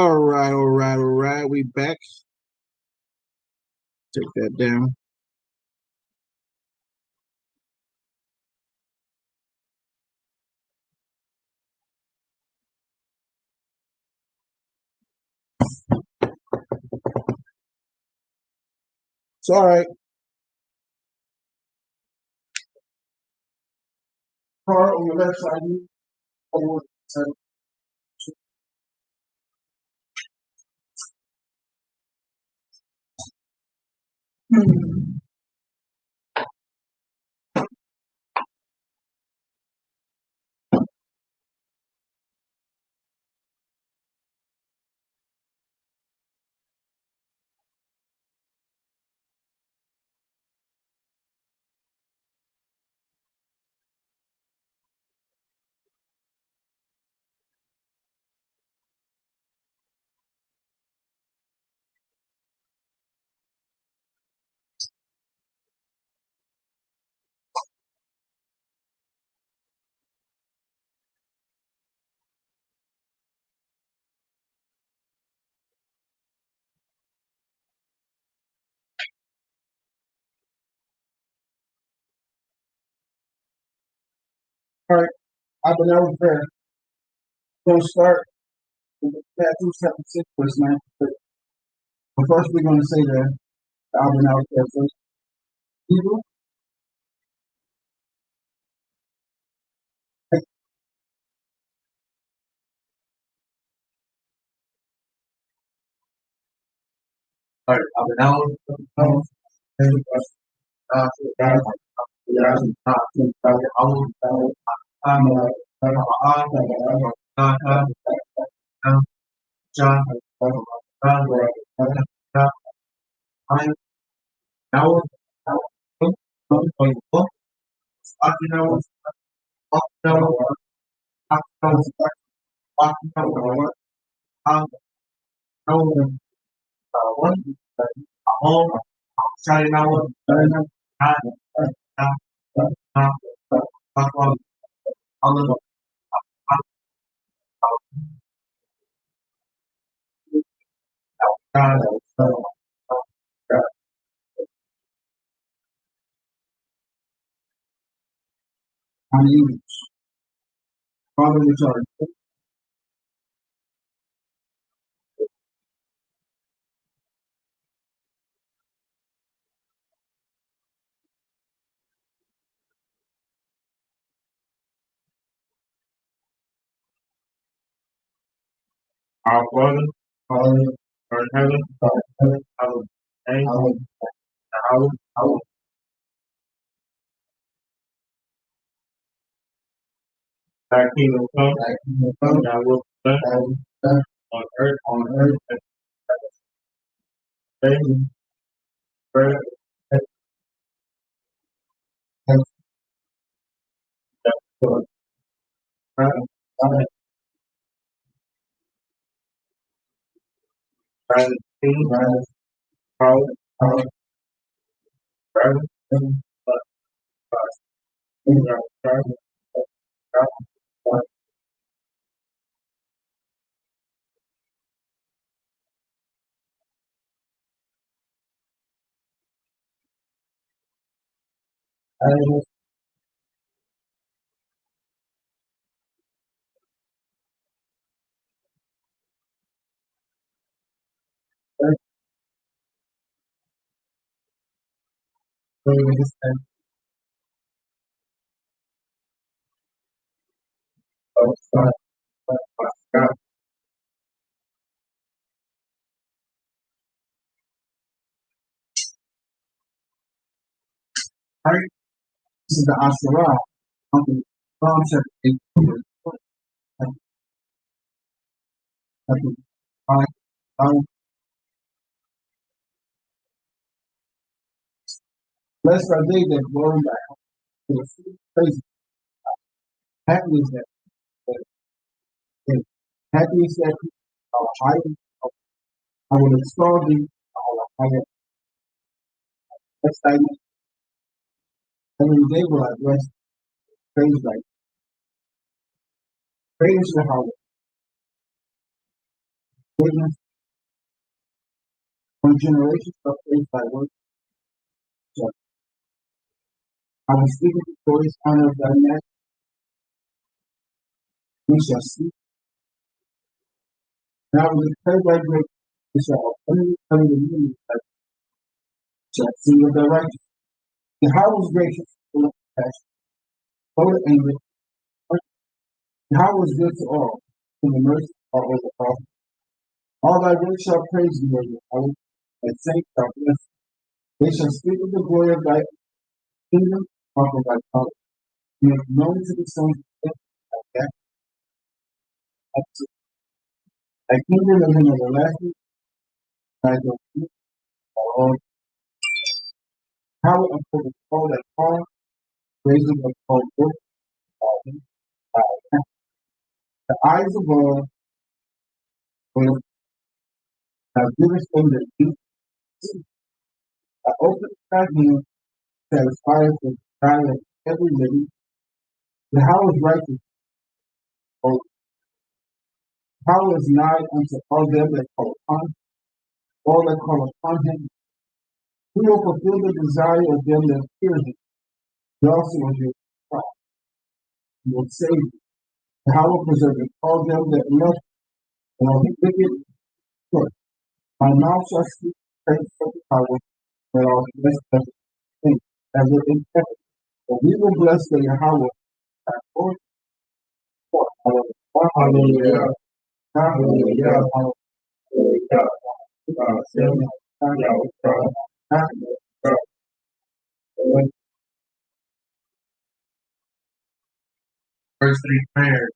All right. We back. Take that down. It's all right. Car on the left side. Forward side. All right. I've been out there. Going to start with Matthew chapter 6, verse 9. But first, we're going to say that I've been out there first. Hebrew. All right, I've been out. On English. Father, which art Our Father, Father, who art in heaven, hallowed be thy name. Hallowed, thy kingdom come, thy kingdom come, thy will be done thy will be done on on earth earth as it is in heaven. Bread as for us, God, thine is the kingdom, God, power, power, forever. and We are Christ, God, and praise and of God. God. All right. This is the Asherah. Okay. Psalm chapter 8. Chapter 5. Blessed are they that glory back to the praise. Happy is that. Happy is that our high. I will extol thee, our higher. Blessed thy name. Every day will I bless, praise thy. Praise Yahweh. Witness from generations of faith by word. I will speak of the glorious honor of thy neck. We shall see. And I will declare thy great. We shall only come to you. Shall see of thy righteousness. Yahweh is gracious, full of compassion, slow to anger. Yahweh is good to all, and the mercy are over all. All thy works shall praise thee, O Yahweh. Thy saints shall bless thee. They shall speak of the glory of thy kingdom, talk of thy power. Make known to the sons of men thy kingdom is an everlasting, thy dominion are all. Power until the call that call, raising the call forth, the eyes of all will thou givest them their deep. I open thy hand, satisfieth the desire of every living. Yahweh is righteous, O Yahweh is nigh unto all them that call upon him, all that call upon him. He will fulfill the desire of them that fear him. He also will hear the cry. He will save you. Yahweh preserveth all them that love him, and all the wicked put. My mouth shall speak praise of the power, that all bless the things ever in heaven. For we will bless the Yahweh at all. Hallelujah. Hallelujah. Verse 3 prayer.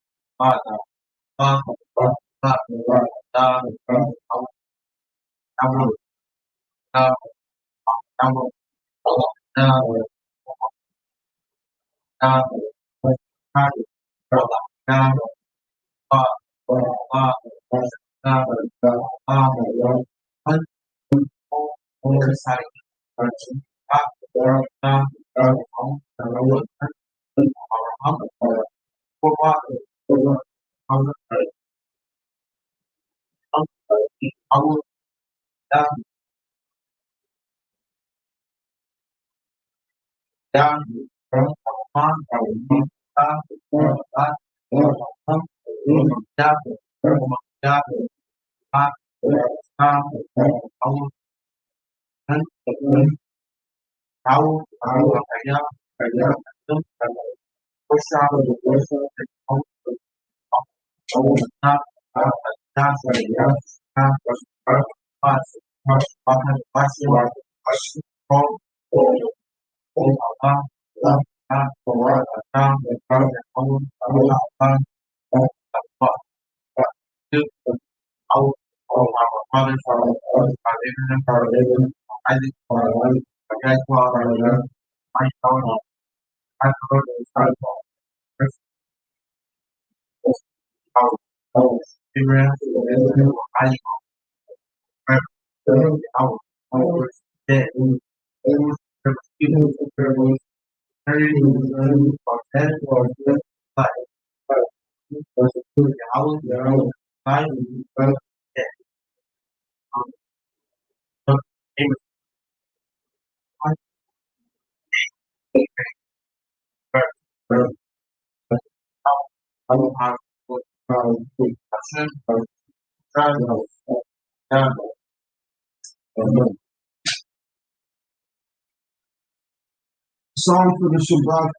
Psalm for the Shabbat.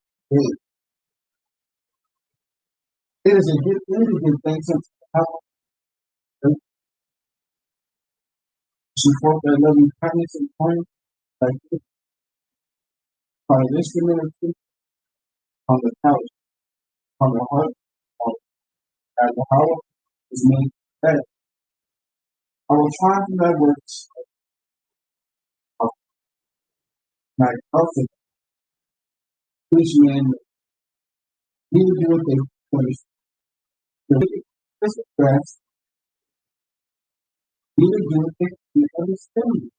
It is a good thing to give thanks unto Yahweh. She forth their loving kindness and point, like this, on an instrument of truth, on the couch, on the heart, as the Yahweh is made better. I will triumph in thy works of my prophet, which man neither do they punish. The wicked is the grass, neither do they understand.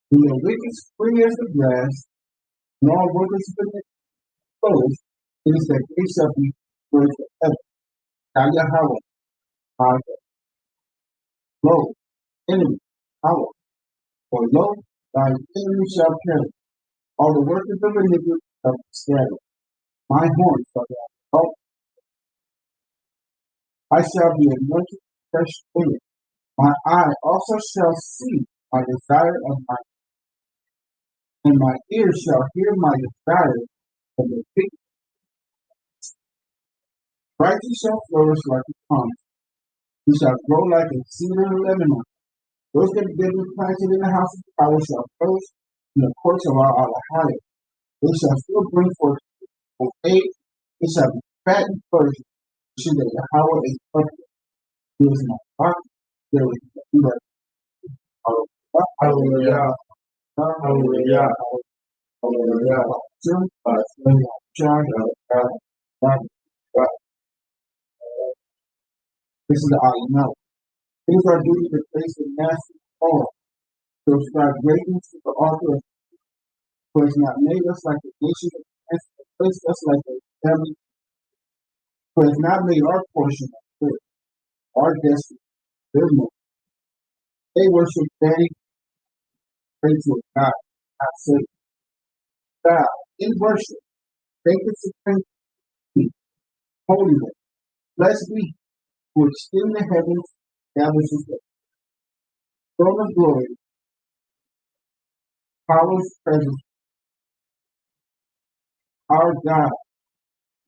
When the wicked spring as the grass, and all workers of the clothes, it is that they shall be words forever. Yahweh, Lo, enemy, power, for lo, thy enemy shall perish. All the workers of iniquity shall be scattered. My horn shall thou exalt. I shall be anointed with fresh oil. My eye also shall see my desire of my, and my ears shall hear my desire of the people. Righteous shall flourish like a palm. He shall grow like a cedar in Lebanon. Those that have been planted in the house of power shall flourish in the courts of our highest. They shall still bring forth aid. They shall be fat and flourishing. So that Yahweh is perfect. He is my rock. There is no other. Hallelujah. Hallelujah. Hallelujah. This is our now. It is our duty to place the master all, to ascribe greatness to the author of, who has not made us like the nation of has placed us like a family, who has not made our portion of good, our destiny, their move. They worship vanity, pray to a God, not Satan. God, in worship, thank the supreme King, holy one, blessed be, who extend the heavens, establishes the throne of glory, powers presence, our God,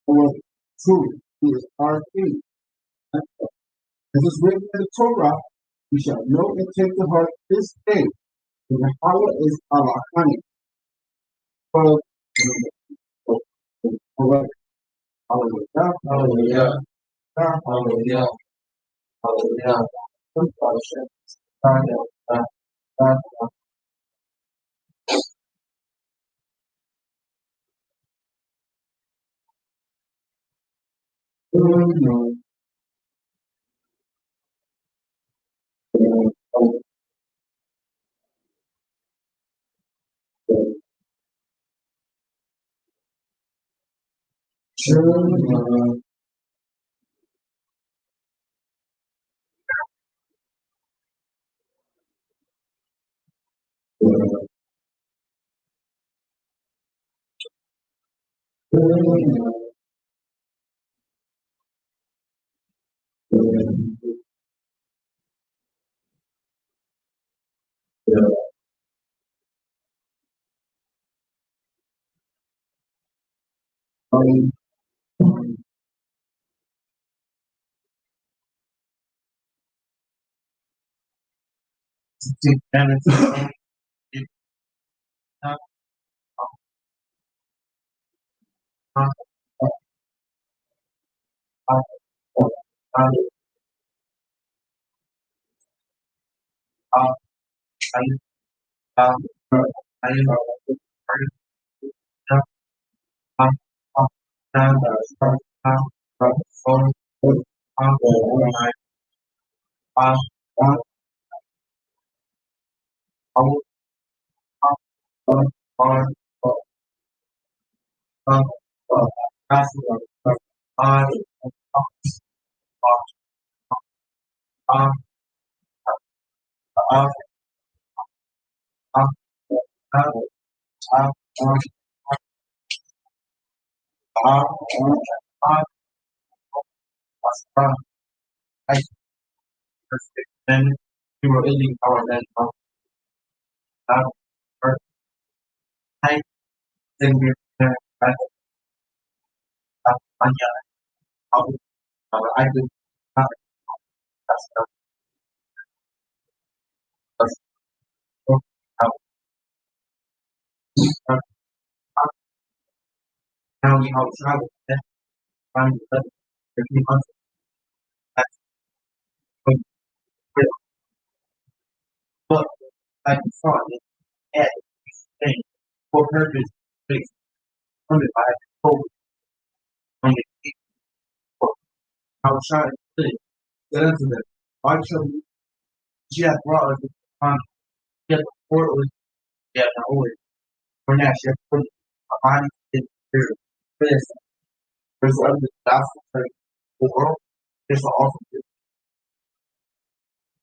our truth, He is our King. As is written in the Torah, we shall know and take to heart this day that Yahweh is our honey. For Hallelujah, hallelujah, hallelujah, hallelujah.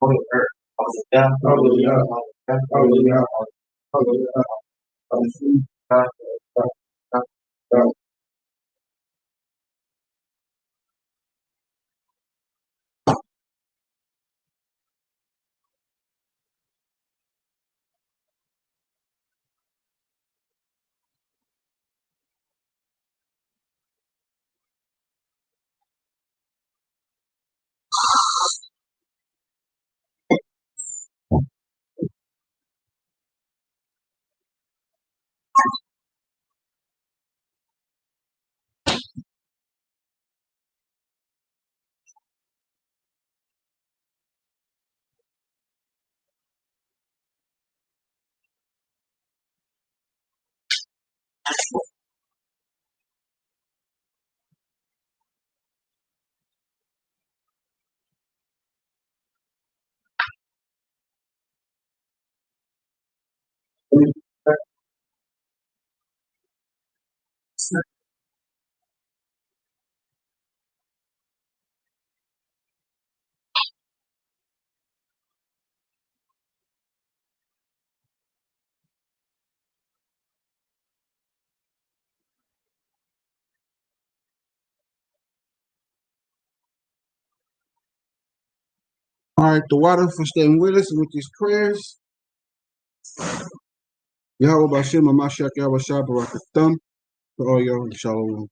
on the earth. Hallelujah. Hallelujah. Hallelujah. Hallelujah. Hallelujah. All right, the water for staying with us with these prayers. Yahweh Bashem, Mashiach, Yahweh Shah, Barakatham, to all y'all, Shalom.